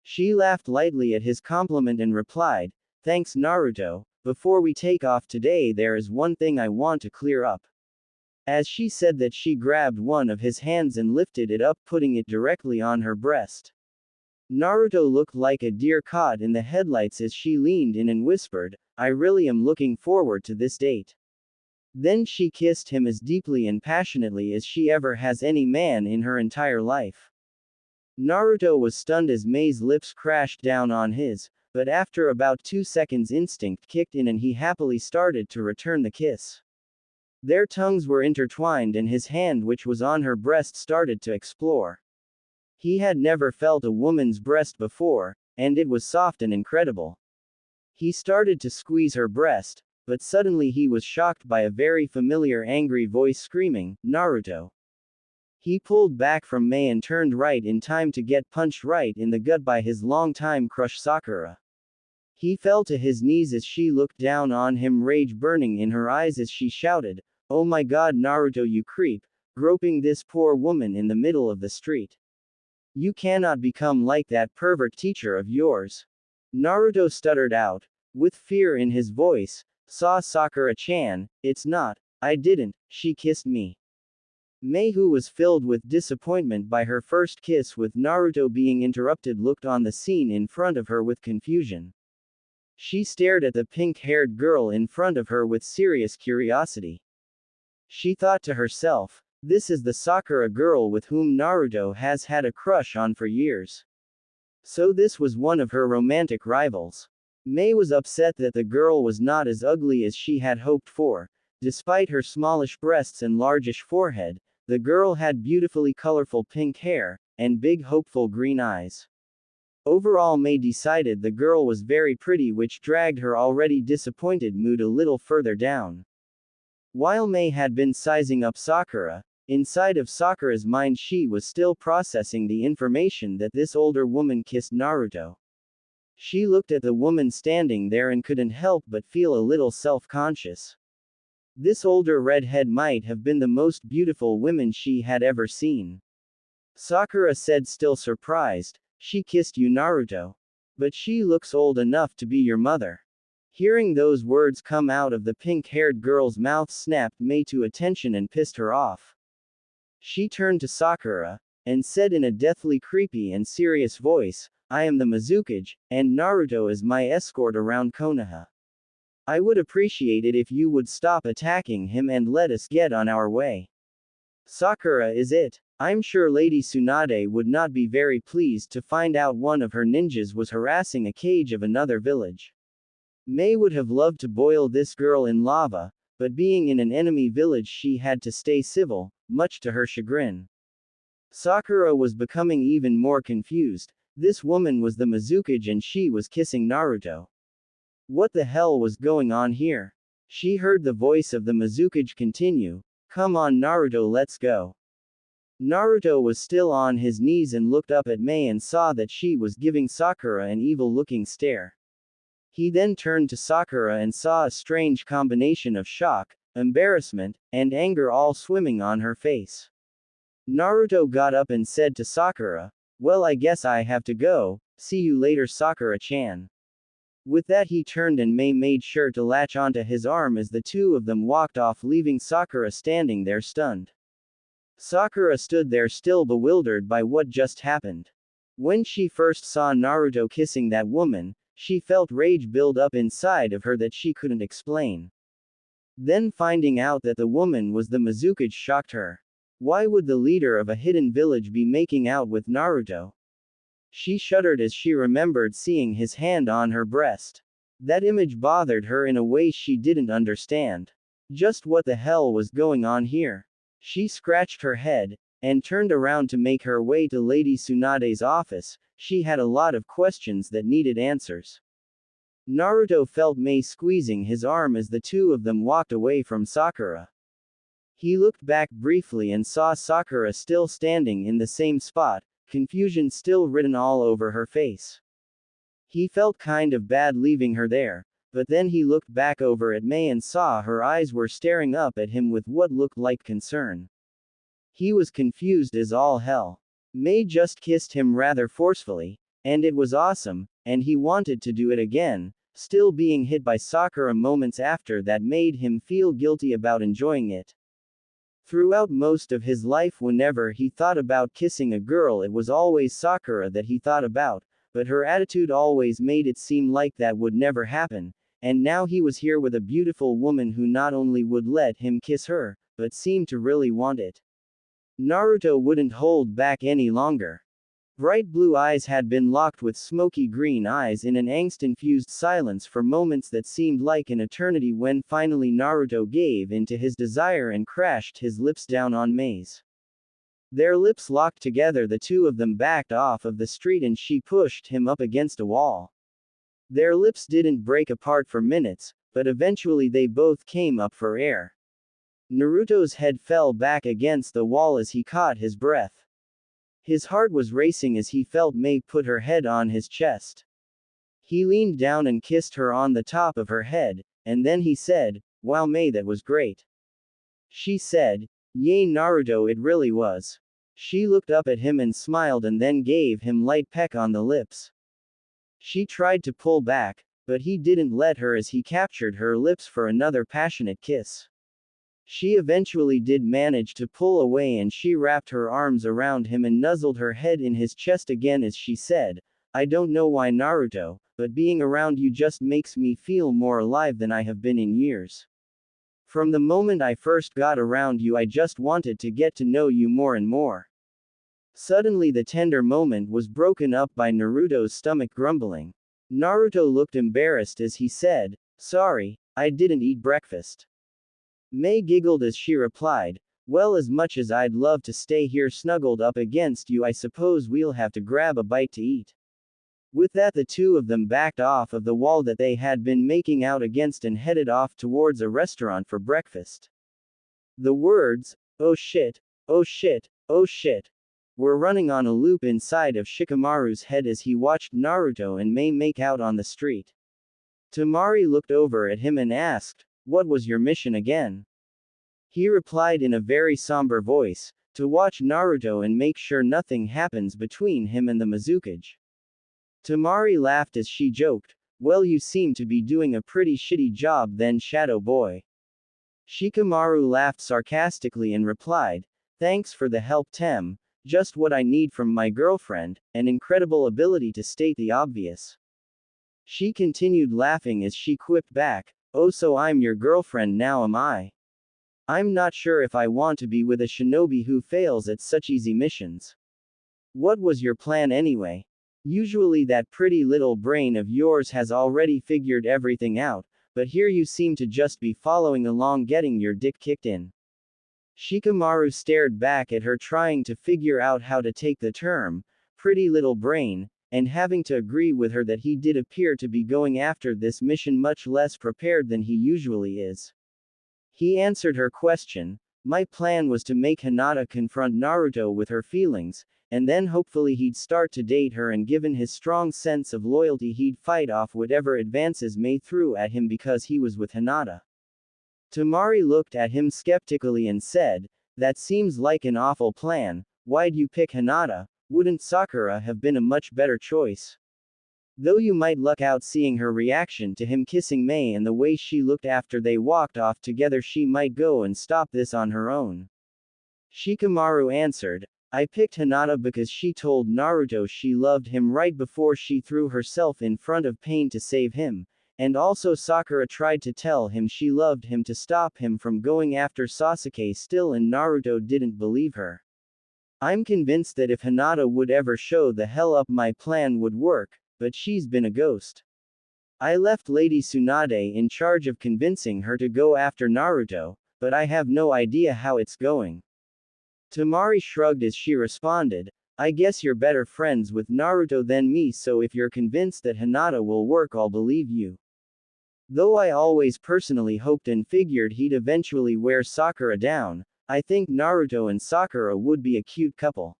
S1: She laughed lightly at his compliment and replied, thanks Naruto, before we take off today there is one thing I want to clear up. As she said that, she grabbed one of his hands and lifted it up, putting it directly on her breast. Naruto looked like a deer caught in the headlights as she leaned in and whispered, I really am looking forward to this date. Then she kissed him as deeply and passionately as she ever has any man in her entire life. Naruto was stunned as Mei's lips crashed down on his, but after about 2 seconds instinct kicked in and he happily started to return the kiss. Their tongues were intertwined and his hand, which was on her breast, started to explore. He had never felt a woman's breast before, and it was soft and incredible. He started to squeeze her breast, but suddenly he was shocked by a very familiar angry voice screaming, Naruto. He pulled back from Mei and turned right in time to get punched right in the gut by his longtime crush Sakura. He fell to his knees as she looked down on him, rage burning in her eyes as she shouted, oh my god Naruto, you creep, groping this poor woman in the middle of the street. You cannot become like that pervert teacher of yours. Naruto stuttered out, with fear in his voice, saw Sakura-chan, it's not, I didn't, she kissed me. Mei, who was filled with disappointment by her first kiss with Naruto being interrupted, looked on the scene in front of her with confusion. She stared at the pink-haired girl in front of her with serious curiosity. She thought to herself, this is the Sakura girl with whom Naruto has had a crush on for years. So this was one of her romantic rivals. Mei was upset that the girl was not as ugly as she had hoped for. Despite her smallish breasts and largish forehead, the girl had beautifully colorful pink hair, and big hopeful green eyes. Overall, Mei decided the girl was very pretty, which dragged her already disappointed mood a little further down. While Mei had been sizing up Sakura, inside of Sakura's mind she was still processing the information that this older woman kissed Naruto. She looked at the woman standing there and couldn't help but feel a little self-conscious. This older redhead might have been the most beautiful woman she had ever seen. Sakura said, still surprised, she kissed you Naruto. But she looks old enough to be your mother. Hearing those words come out of the pink-haired girl's mouth snapped Mei to attention and pissed her off. She turned to Sakura, and said in a deathly creepy and serious voice, I am the Mizukage, and Naruto is my escort around Konoha. I would appreciate it if you would stop attacking him and let us get on our way. Sakura, is it? I'm sure Lady Tsunade would not be very pleased to find out one of her ninjas was harassing a cage of another village. Mei would have loved to boil this girl in lava, but being in an enemy village she had to stay civil, much to her chagrin. Sakura was becoming even more confused. This woman was the Mizukage and she was kissing Naruto. What the hell was going on here? She heard the voice of the Mizukage continue, come on Naruto, let's go. Naruto was still on his knees and looked up at Mei and saw that she was giving Sakura an evil-looking stare. He then turned to Sakura and saw a strange combination of shock, embarrassment, and anger all swimming on her face. Naruto got up and said to Sakura, well, I guess I have to go, see you later Sakura-chan. With that he turned and Mei made sure to latch onto his arm as the two of them walked off, leaving Sakura standing there stunned. Sakura stood there still bewildered by what just happened. When she first saw Naruto kissing that woman, she felt rage build up inside of her that she couldn't explain. Then finding out that the woman was the Mizukage shocked her. Why would the leader of a hidden village be making out with Naruto? She shuddered as she remembered seeing his hand on her breast. That image bothered her in a way she didn't understand. Just what the hell was going on here? She scratched her head, and turned around to make her way to Lady Tsunade's office. She had a lot of questions that needed answers. Naruto felt Mei squeezing his arm as the two of them walked away from Sakura. He looked back briefly and saw Sakura still standing in the same spot, confusion still written all over her face. He felt kind of bad leaving her there, but then he looked back over at Mei and saw her eyes were staring up at him with what looked like concern. He was confused as all hell. Mei just kissed him rather forcefully, and it was awesome, and he wanted to do it again. Still being hit by Sakura moments after that made him feel guilty about enjoying it. Throughout most of his life, whenever he thought about kissing a girl, it was always Sakura that he thought about, but her attitude always made it seem like that would never happen, and now he was here with a beautiful woman who not only would let him kiss her, but seemed to really want it. Naruto wouldn't hold back any longer. Bright blue eyes had been locked with smoky green eyes in an angst-infused silence for moments that seemed like an eternity when finally Naruto gave in to his desire and crashed his lips down on Mei's. Their lips locked together, the two of them backed off of the street and she pushed him up against a wall. Their lips didn't break apart for minutes, but eventually they both came up for air. Naruto's head fell back against the wall as he caught his breath. His heart was racing as he felt Mei put her head on his chest. He leaned down and kissed her on the top of her head, and then he said, "Wow Mei, that was great." She said, "Yay Naruto, it really was." She looked up at him and smiled and then gave him light peck on the lips. She tried to pull back, but he didn't let her as he captured her lips for another passionate kiss. She eventually did manage to pull away and she wrapped her arms around him and nuzzled her head in his chest again as she said, "I don't know why Naruto, but being around you just makes me feel more alive than I have been in years. From the moment I first got around you I just wanted to get to know you more and more." Suddenly the tender moment was broken up by Naruto's stomach grumbling. Naruto looked embarrassed as he said, "Sorry, I didn't eat breakfast." Mei giggled as she replied, "Well, as much as I'd love to stay here snuggled up against you, I suppose we'll have to grab a bite to eat." With that, the two of them backed off of the wall that they had been making out against and headed off towards a restaurant for breakfast. The words, "Oh shit, oh shit, oh shit," were running on a loop inside of Shikamaru's head as he watched Naruto and Mei make out on the street. Temari looked over at him and asked, "What was your mission again?" He replied in a very somber voice, "To watch Naruto and make sure nothing happens between him and the Mizukage." Temari laughed as she joked, "Well, you seem to be doing a pretty shitty job then, Shadow Boy." Shikamaru laughed sarcastically and replied, "Thanks for the help, Tem, just what I need from my girlfriend, an incredible ability to state the obvious." She continued laughing as she quipped back, "Oh, so I'm your girlfriend now, am I? I'm not sure if I want to be with a shinobi who fails at such easy missions. What was your plan anyway? Usually that pretty little brain of yours has already figured everything out, but here you seem to just be following along getting your dick kicked in." Shikamaru stared back at her, trying to figure out how to take the term, pretty little brain, and having to agree with her that he did appear to be going after this mission much less prepared than he usually is. He answered her question, "My plan was to make Hinata confront Naruto with her feelings, and then hopefully he'd start to date her, and given his strong sense of loyalty he'd fight off whatever advances Mei threw at him because he was with Hinata." Temari looked at him skeptically and said, "That seems like an awful plan. Why'd you pick Hinata? Wouldn't Sakura have been a much better choice? Though you might luck out seeing her reaction to him kissing Mei and the way she looked after they walked off together, she might go and stop this on her own." Shikamaru answered, "I picked Hinata because she told Naruto she loved him right before she threw herself in front of pain to save him, And also Sakura tried to tell him she loved him to stop him from going after Sasuke still, and Naruto didn't believe her. I'm convinced that if Hinata would ever show the hell up, my plan would work, but she's been a ghost. I left Lady Tsunade in charge of convincing her to go after Naruto, but I have no idea how it's going. Temari shrugged as she responded, I guess you're better friends with Naruto than me, so if you're convinced that Hinata will work, I'll believe you. Though I always personally hoped and figured he'd eventually wear Sakura down, I think Naruto and Sakura would be a cute couple.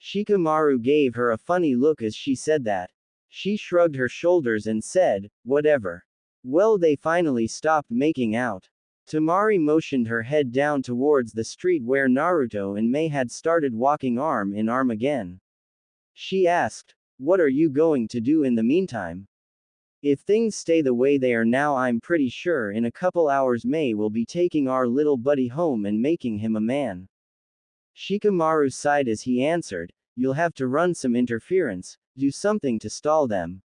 S1: Shikamaru gave her a funny look as she said that. She shrugged her shoulders and said, whatever. Well, they finally stopped making out. Temari motioned her head down towards the street where Naruto and Mei had started walking arm in arm again. She asked, what are you going to do in the meantime? If things stay the way they are now, I'm pretty sure in a couple hours Mei will be taking our little buddy home and making him a man. Shikamaru sighed as he answered, you'll have to run some interference, do something to stall them.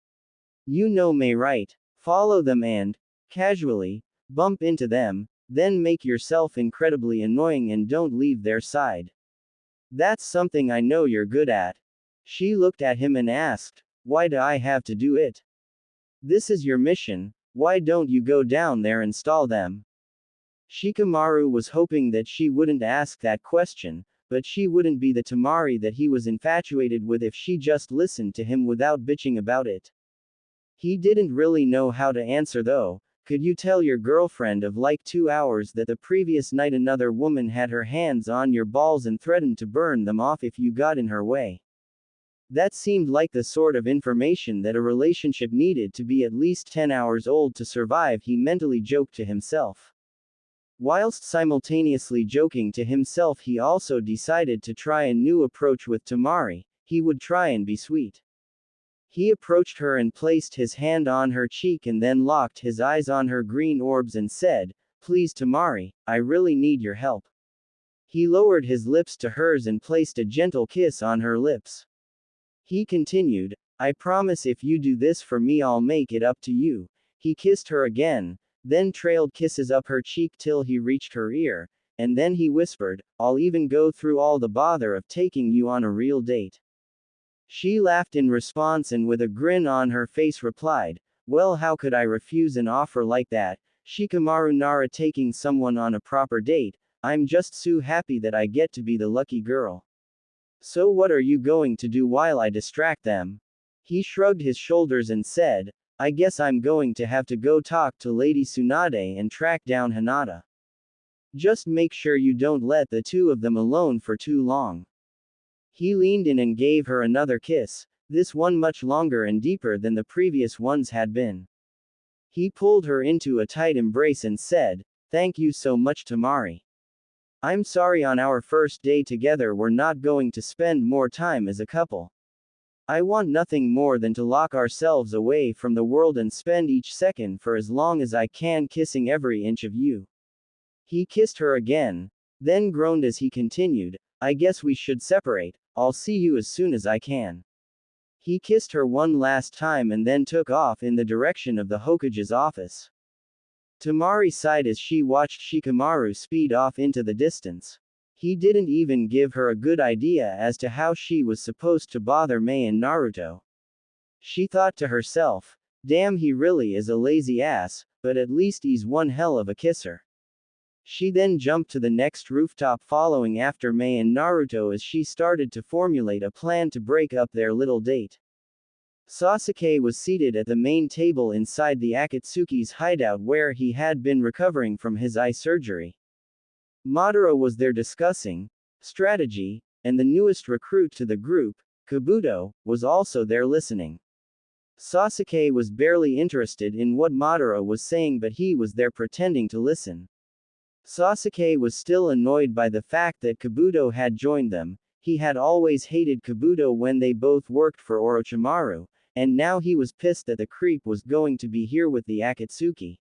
S1: You know Mei, right? Follow them and, casually, bump into them, then make yourself incredibly annoying and don't leave their side. That's something I know you're good at. She looked at him and asked, why do I have to do it? This is your mission, why don't you go down there and stall them? Shikamaru was hoping that she wouldn't ask that question, but she wouldn't be the Temari that he was infatuated with if she just listened to him without bitching about it. He didn't really know how to answer though. Could you tell your girlfriend of like 2 hours that the previous night another woman had her hands on your balls and threatened to burn them off if you got in her way? That seemed like the sort of information that a relationship needed to be at least 10 hours old to survive, he mentally joked to himself. Whilst simultaneously joking to himself, he also decided to try a new approach with Temari. He would try and be sweet. He approached her and placed his hand on her cheek and then locked his eyes on her green orbs and said, please Temari, I really need your help. He lowered his lips to hers and placed a gentle kiss on her lips. He continued, I promise if you do this for me I'll make it up to you. He kissed her again, then trailed kisses up her cheek till he reached her ear, and then he whispered, I'll even go through all the bother of taking you on a real date. She laughed in response and with a grin on her face replied, well, how could I refuse an offer like that? Shikamaru Nara, taking someone on a proper date, I'm just so happy that I get to be the lucky girl. So what are you going to do while I distract them? He shrugged his shoulders and said, I guess I'm going to have to go talk to Lady Tsunade and track down Hinata. Just make sure you don't let the two of them alone for too long. He leaned in and gave her another kiss, this one much longer and deeper than the previous ones had been. He pulled her into a tight embrace and said, thank you so much Temari. I'm sorry on our first day together we're not going to spend more time as a couple. I want nothing more than to lock ourselves away from the world and spend each second for as long as I can kissing every inch of you. He kissed her again, then groaned as he continued, I guess we should separate, I'll see you as soon as I can. He kissed her one last time and then took off in the direction of the Hokage's office. Temari sighed as she watched Shikamaru speed off into the distance. He didn't even give her a good idea as to how she was supposed to bother Mei and Naruto. She thought to herself, damn, he really is a lazy ass, but at least he's one hell of a kisser. She then jumped to the next rooftop following after Mei and Naruto as she started to formulate a plan to break up their little date. Sasuke was seated at the main table inside the Akatsuki's hideout where he had been recovering from his eye surgery. Madara was there discussing strategy, and the newest recruit to the group, Kabuto, was also there listening. Sasuke was barely interested in what Madara was saying, but he was there pretending to listen. Sasuke was still annoyed by the fact that Kabuto had joined them. He had always hated Kabuto when they both worked for Orochimaru, and now he was pissed that the creep was going to be here with the Akatsuki.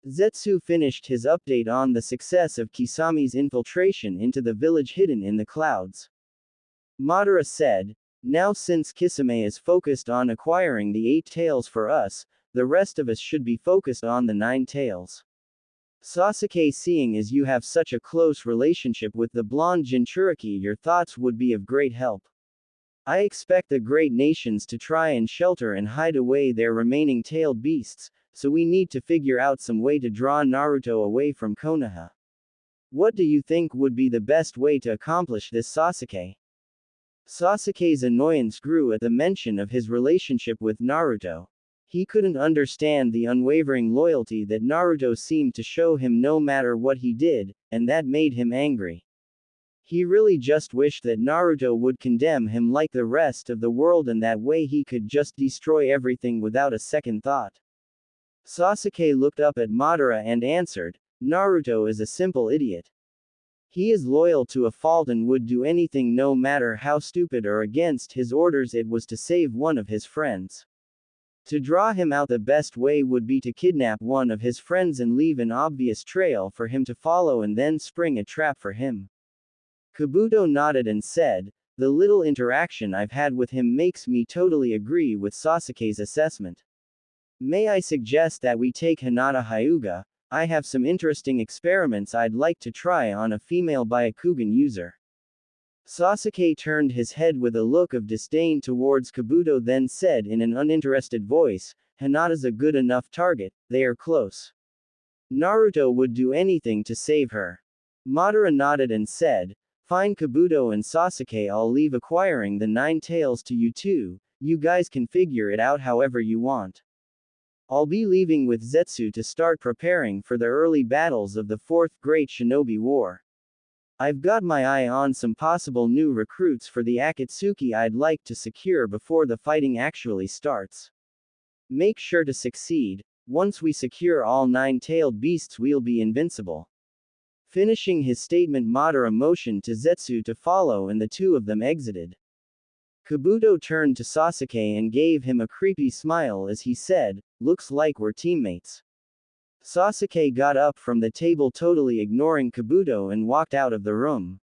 S1: Zetsu finished his update on the success of Kisami's infiltration into the village hidden in the clouds. Madara said, now since Kisame is focused on acquiring the 8 tails for us, the rest of us should be focused on the nine tails. Sasuke, seeing as you have such a close relationship with the blonde Jinchuriki, your thoughts would be of great help. I expect the great nations to try and shelter and hide away their remaining tailed beasts, so we need to figure out some way to draw Naruto away from Konoha. What do you think would be the best way to accomplish this, Sasuke? Sasuke's annoyance grew at the mention of his relationship with Naruto. He couldn't understand the unwavering loyalty that Naruto seemed to show him no matter what he did, and that made him angry. He really just wished that Naruto would condemn him like the rest of the world, and that way he could just destroy everything without a second thought. Sasuke looked up at Madara and answered, Naruto is a simple idiot. He is loyal to a fault and would do anything no matter how stupid or against his orders it was to save one of his friends. To draw him out, the best way would be to kidnap one of his friends and leave an obvious trail for him to follow and then spring a trap for him. Kabuto nodded and said, the little interaction I've had with him makes me totally agree with Sasuke's assessment. May I suggest that we take Hinata Hyuga? I have some interesting experiments I'd like to try on a female Byakugan user. Sasuke turned his head with a look of disdain towards Kabuto, then said in an uninterested voice, Hinata's a good enough target, they are close. Naruto would do anything to save her. Madara nodded and said, fine Kabuto and Sasuke, I'll leave acquiring the nine tails to you two, you guys can figure it out however you want. I'll be leaving with Zetsu to start preparing for the early battles of the Fourth Great Shinobi War. I've got my eye on some possible new recruits for the Akatsuki I'd like to secure before the fighting actually starts. Make sure to succeed. Once we secure all nine-tailed beasts, we'll be invincible. Finishing his statement, Madara motioned to Zetsu to follow and the two of them exited. Kabuto turned to Sasuke and gave him a creepy smile as he said, looks like we're teammates. Sasuke got up from the table, totally ignoring Kabuto, and walked out of the room.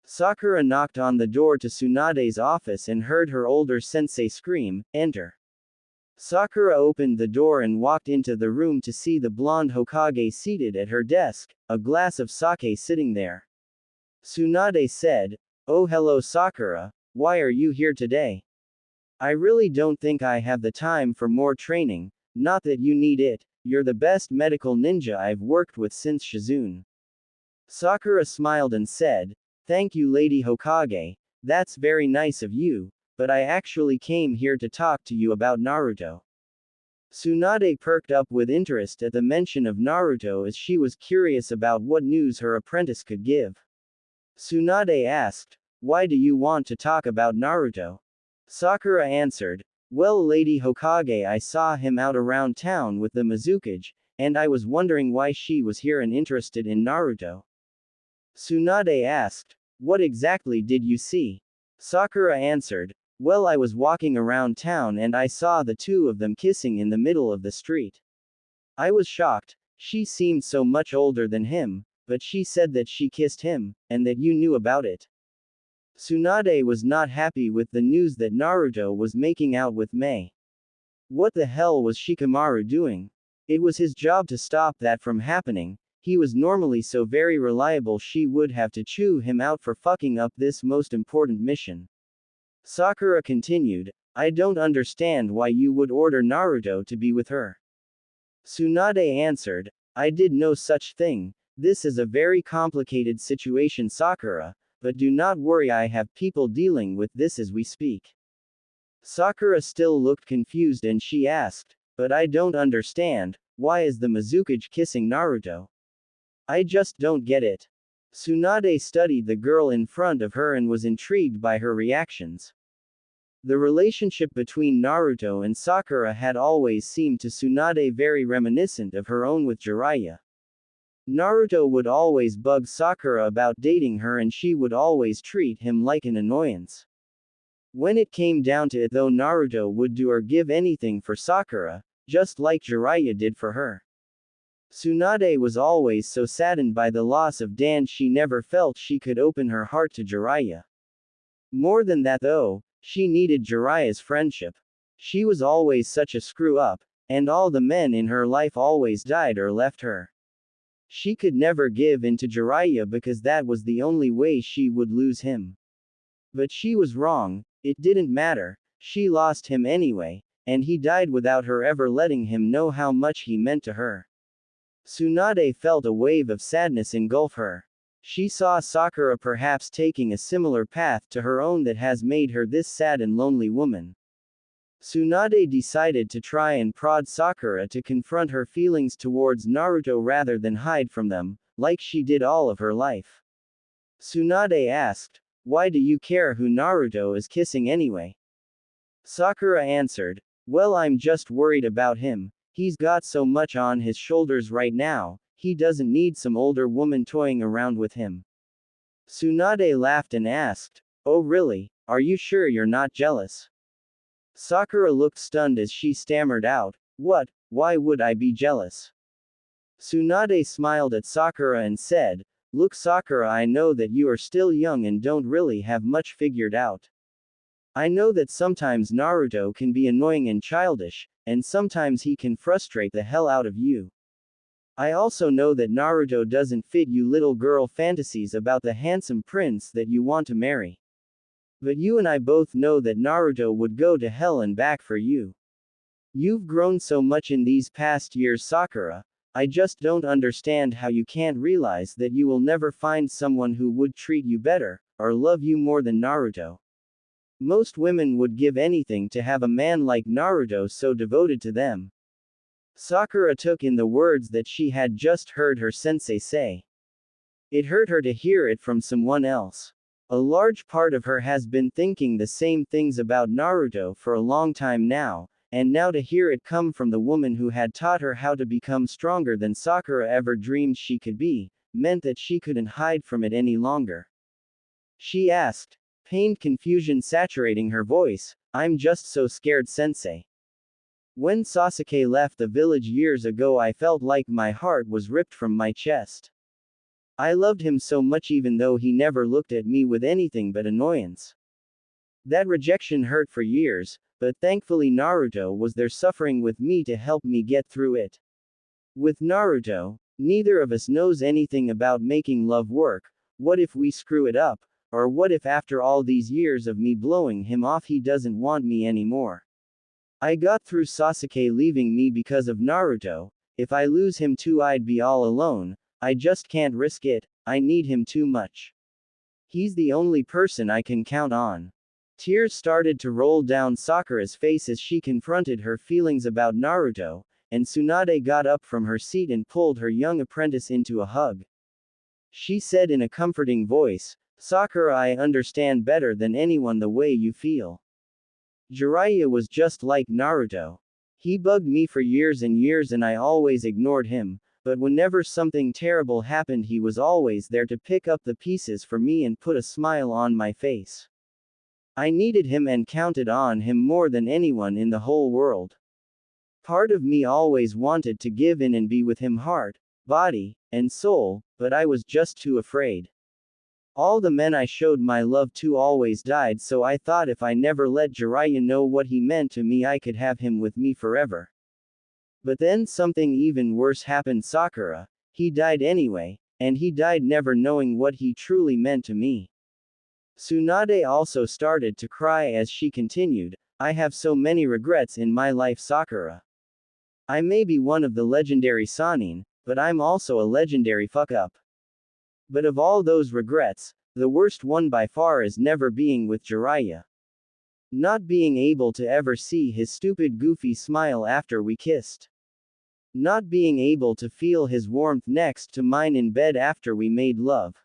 S1: Sakura knocked on the door to Tsunade's office and heard her older sensei scream, enter. Sakura opened the door and walked into the room to see the blonde Hokage seated at her desk, a glass of sake sitting there. Tsunade said, oh hello Sakura, why are you here today? I really don't think I have the time for more training, not that you need it. You're the best medical ninja I've worked with since Shizune. Sakura smiled and said, thank you Lady Hokage, that's very nice of you, but I actually came here to talk to you about Naruto. Tsunade perked up with interest at the mention of Naruto as she was curious about what news her apprentice could give. Tsunade asked, why do you want to talk about Naruto? Sakura answered, well Lady Hokage, I saw him out around town with the Mizukage, and I was wondering why she was here and interested in Naruto. Tsunade asked, what exactly did you see? Sakura answered, well I was walking around town and I saw the two of them kissing in the middle of the street. I was shocked, she seemed so much older than him, but she said that she kissed him, and that you knew about it. Tsunade was not happy with the news that Naruto was making out with Mei. What the hell was Shikamaru doing? It was his job to stop that from happening. He was normally so very reliable, she would have to chew him out for fucking up this most important mission. Sakura continued, I don't understand why you would order Naruto to be with her. Tsunade answered, I did no such thing. This is a very complicated situation, Sakura. But do not worry, I have people dealing with this as we speak. Sakura still looked confused and she asked, but I don't understand, why is the Mizukage kissing Naruto? I just don't get it. Tsunade studied the girl in front of her and was intrigued by her reactions. The relationship between Naruto and Sakura had always seemed to Tsunade very reminiscent of her own with Jiraiya. Naruto would always bug Sakura about dating her and she would always treat him like an annoyance. When it came down to it though, Naruto would do or give anything for Sakura, just like Jiraiya did for her. Tsunade was always so saddened by the loss of Dan she never felt she could open her heart to Jiraiya. More than that though, she needed Jiraiya's friendship. She was always such a screw-up, And all the men in her life always died or left her. She could never give in to Jiraiya because that was the only way she would lose him. But she was wrong, it didn't matter, she lost him anyway, and he died without her ever letting him know how much he meant to her. Tsunade felt a wave of sadness engulf her. She saw Sakura perhaps taking a similar path to her own that has made her this sad and lonely woman. Tsunade decided to try and prod Sakura to confront her feelings towards Naruto rather than hide from them, like she did all of her life. Tsunade asked, "Why do you care who Naruto is kissing anyway?" Sakura answered, "Well, I'm just worried about him, he's got so much on his shoulders right now, he doesn't need some older woman toying around with him." Tsunade laughed and asked, "Oh really, are you sure you're not jealous?" Sakura looked stunned as she stammered out, "What, why would I be jealous?" Tsunade smiled at Sakura and said, "Look Sakura, I know that you are still young and don't really have much figured out. I know that sometimes Naruto can be annoying and childish, and sometimes he can frustrate the hell out of you. I also know that Naruto doesn't fit you little girl fantasies about the handsome prince that you want to marry. But you and I both know that Naruto would go to hell and back for you. You've grown so much in these past years, Sakura. I just don't understand how you can't realize that you will never find someone who would treat you better, or love you more than Naruto. Most women would give anything to have a man like Naruto so devoted to them." Sakura took in the words that she had just heard her sensei say. It hurt her to hear it from someone else. A large part of her has been thinking the same things about Naruto for a long time now, and now to hear it come from the woman who had taught her how to become stronger than Sakura ever dreamed she could be, meant that she couldn't hide from it any longer. She asked, pained confusion saturating her voice, "I'm just so scared, sensei. When Sasuke left the village years ago, I felt like my heart was ripped from my chest. I loved him so much even though he never looked at me with anything but annoyance. That rejection hurt for years, but thankfully Naruto was there suffering with me to help me get through it. With Naruto, neither of us knows anything about making love work. What if we screw it up? Or what if after all these years of me blowing him off he doesn't want me anymore? I got through Sasuke leaving me because of Naruto. If I lose him too, I'd be all alone. I just can't risk it, I need him too much. He's the only person I can count on." Tears started to roll down Sakura's face as she confronted her feelings about Naruto, and Tsunade got up from her seat and pulled her young apprentice into a hug. She said in a comforting voice, "Sakura, I understand better than anyone the way you feel. Jiraiya was just like Naruto. He bugged me for years and years and I always ignored him, but whenever something terrible happened he was always there to pick up the pieces for me and put a smile on my face. I needed him and counted on him more than anyone in the whole world. Part of me always wanted to give in and be with him heart, body, and soul, but I was just too afraid. All the men I showed my love to always died, so I thought if I never let Jiraiya know what he meant to me I could have him with me forever. But then something even worse happened, Sakura. He died anyway, and he died never knowing what he truly meant to me." Tsunade also started to cry as she continued, "I have so many regrets in my life, Sakura. I may be one of the legendary Sannin, but I'm also a legendary fuck-up. But of all those regrets, the worst one by far is never being with Jiraiya. Not being able to ever see his stupid goofy smile after we kissed. Not being able to feel his warmth next to mine in bed after we made love.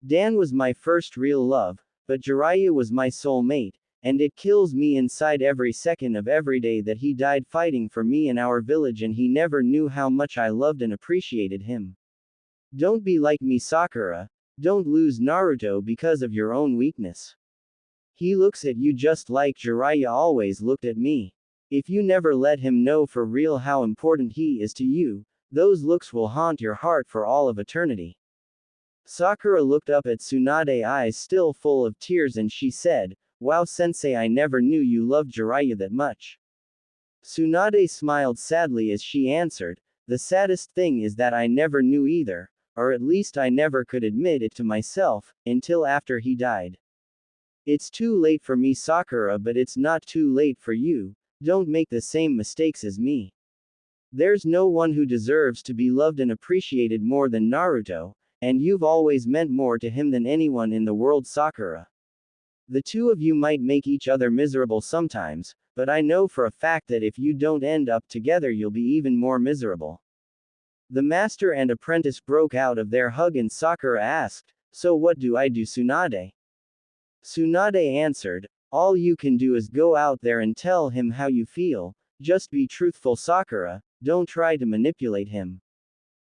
S1: Dan was my first real love, but Jiraiya was my soulmate, and it kills me inside every second of every day that he died fighting for me in our village and he never knew how much I loved and appreciated him. Don't be like me, Sakura. Don't lose Naruto because of your own weakness. He looks at you just like Jiraiya always looked at me. If you never let him know for real how important he is to you, those looks will haunt your heart for all of eternity." Sakura looked up at Tsunade, eyes still full of tears, and she said, "Wow, sensei, I never knew you loved Jiraiya that much." Tsunade smiled sadly as she answered, "The saddest thing is that I never knew either, or at least I never could admit it to myself, until after he died. It's too late for me, Sakura, but it's not too late for you. Don't make the same mistakes as me. There's no one who deserves to be loved and appreciated more than Naruto, and you've always meant more to him than anyone in the world, Sakura. The two of you might make each other miserable sometimes, but I know for a fact that if you don't end up together you'll be even more miserable." The master and apprentice broke out of their hug and Sakura asked, "So what do I do, Tsunade?" Tsunade answered, "All you can do is go out there and tell him how you feel. Just be truthful, Sakura, don't try to manipulate him.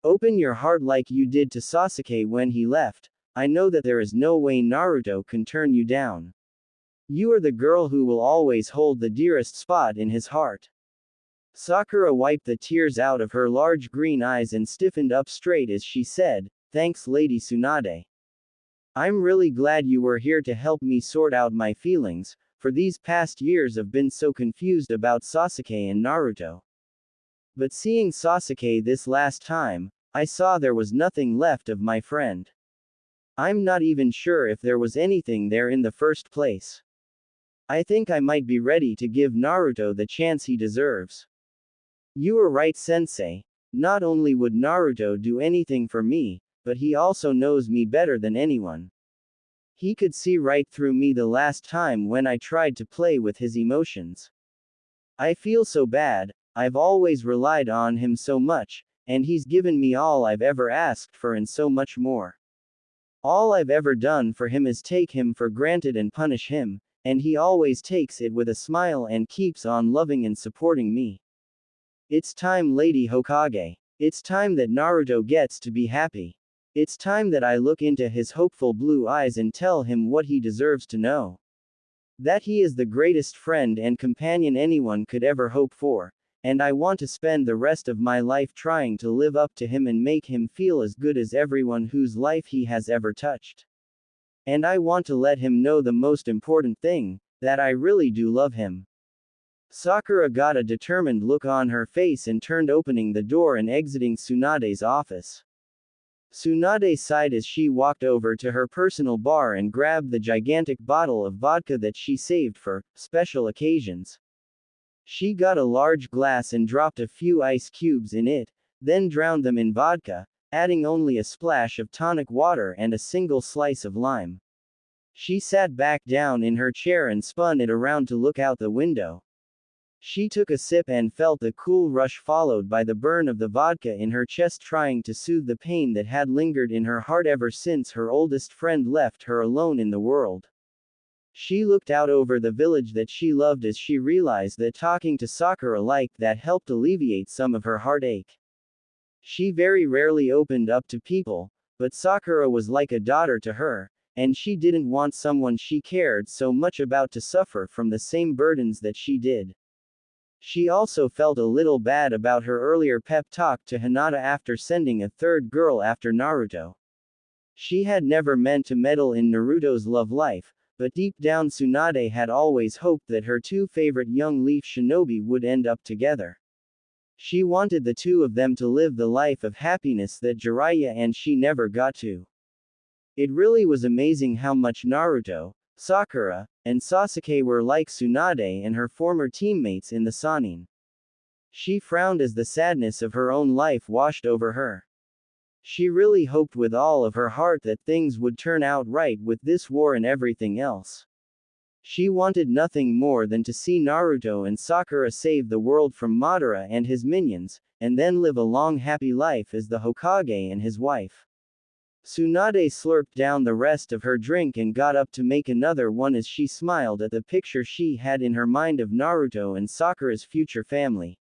S1: Open your heart like you did to Sasuke when he left. I know that there is no way Naruto can turn you down. You are the girl who will always hold the dearest spot in his heart." Sakura wiped the tears out of her large green eyes and stiffened up straight as she said, "Thanks, Lady Tsunade. I'm really glad you were here to help me sort out my feelings, for these past years I've been so confused about Sasuke and Naruto. But seeing Sasuke this last time, I saw there was nothing left of my friend. I'm not even sure if there was anything there in the first place. I think I might be ready to give Naruto the chance he deserves." "You are right, Sensei. Not only would Naruto do anything for me, but he also knows me better than anyone. He could see right through me the last time when I tried to play with his emotions. I feel so bad. I've always relied on him so much, and he's given me all I've ever asked for and so much more. All I've ever done for him is take him for granted and punish him, and he always takes it with a smile and keeps on loving and supporting me. It's time, Lady Hokage. It's time that Naruto gets to be happy. It's time that I look into his hopeful blue eyes and tell him what he deserves to know. That he is the greatest friend and companion anyone could ever hope for, and I want to spend the rest of my life trying to live up to him and make him feel as good as everyone whose life he has ever touched. And I want to let him know the most important thing, that I really do love him." Sakura got a determined look on her face and turned, opening the door and exiting Tsunade's office. Tsunade sighed as she walked over to her personal bar and grabbed the gigantic bottle of vodka that she saved for special occasions. She got a large glass and dropped a few ice cubes in it, then drowned them in vodka, adding only a splash of tonic water and a single slice of lime. She sat back down in her chair and spun it around to look out the window. She took a sip and felt the cool rush followed by the burn of the vodka in her chest, trying to soothe the pain that had lingered in her heart ever since her oldest friend left her alone in the world. She looked out over the village that she loved as she realized that talking to Sakura like that helped alleviate some of her heartache. She very rarely opened up to people, but Sakura was like a daughter to her, and she didn't want someone she cared so much about to suffer from the same burdens that she did. She also felt a little bad about her earlier pep talk to Hinata after sending a third girl after Naruto. She had never meant to meddle in Naruto's love life, but deep down Tsunade had always hoped that her two favorite young leaf shinobi would end up together. She wanted the two of them to live the life of happiness that Jiraiya and she never got to. It really was amazing how much Naruto, Sakura, and Sasuke were like Tsunade and her former teammates in the Sannin. She frowned as the sadness of her own life washed over her. She really hoped with all of her heart that things would turn out right with this war and everything else. She wanted nothing more than to see Naruto and Sakura save the world from Madara and his minions, and then live a long happy life as the Hokage and his wife. Tsunade slurped down the rest of her drink and got up to make another one as she smiled at the picture she had in her mind of Naruto and Sakura's future family.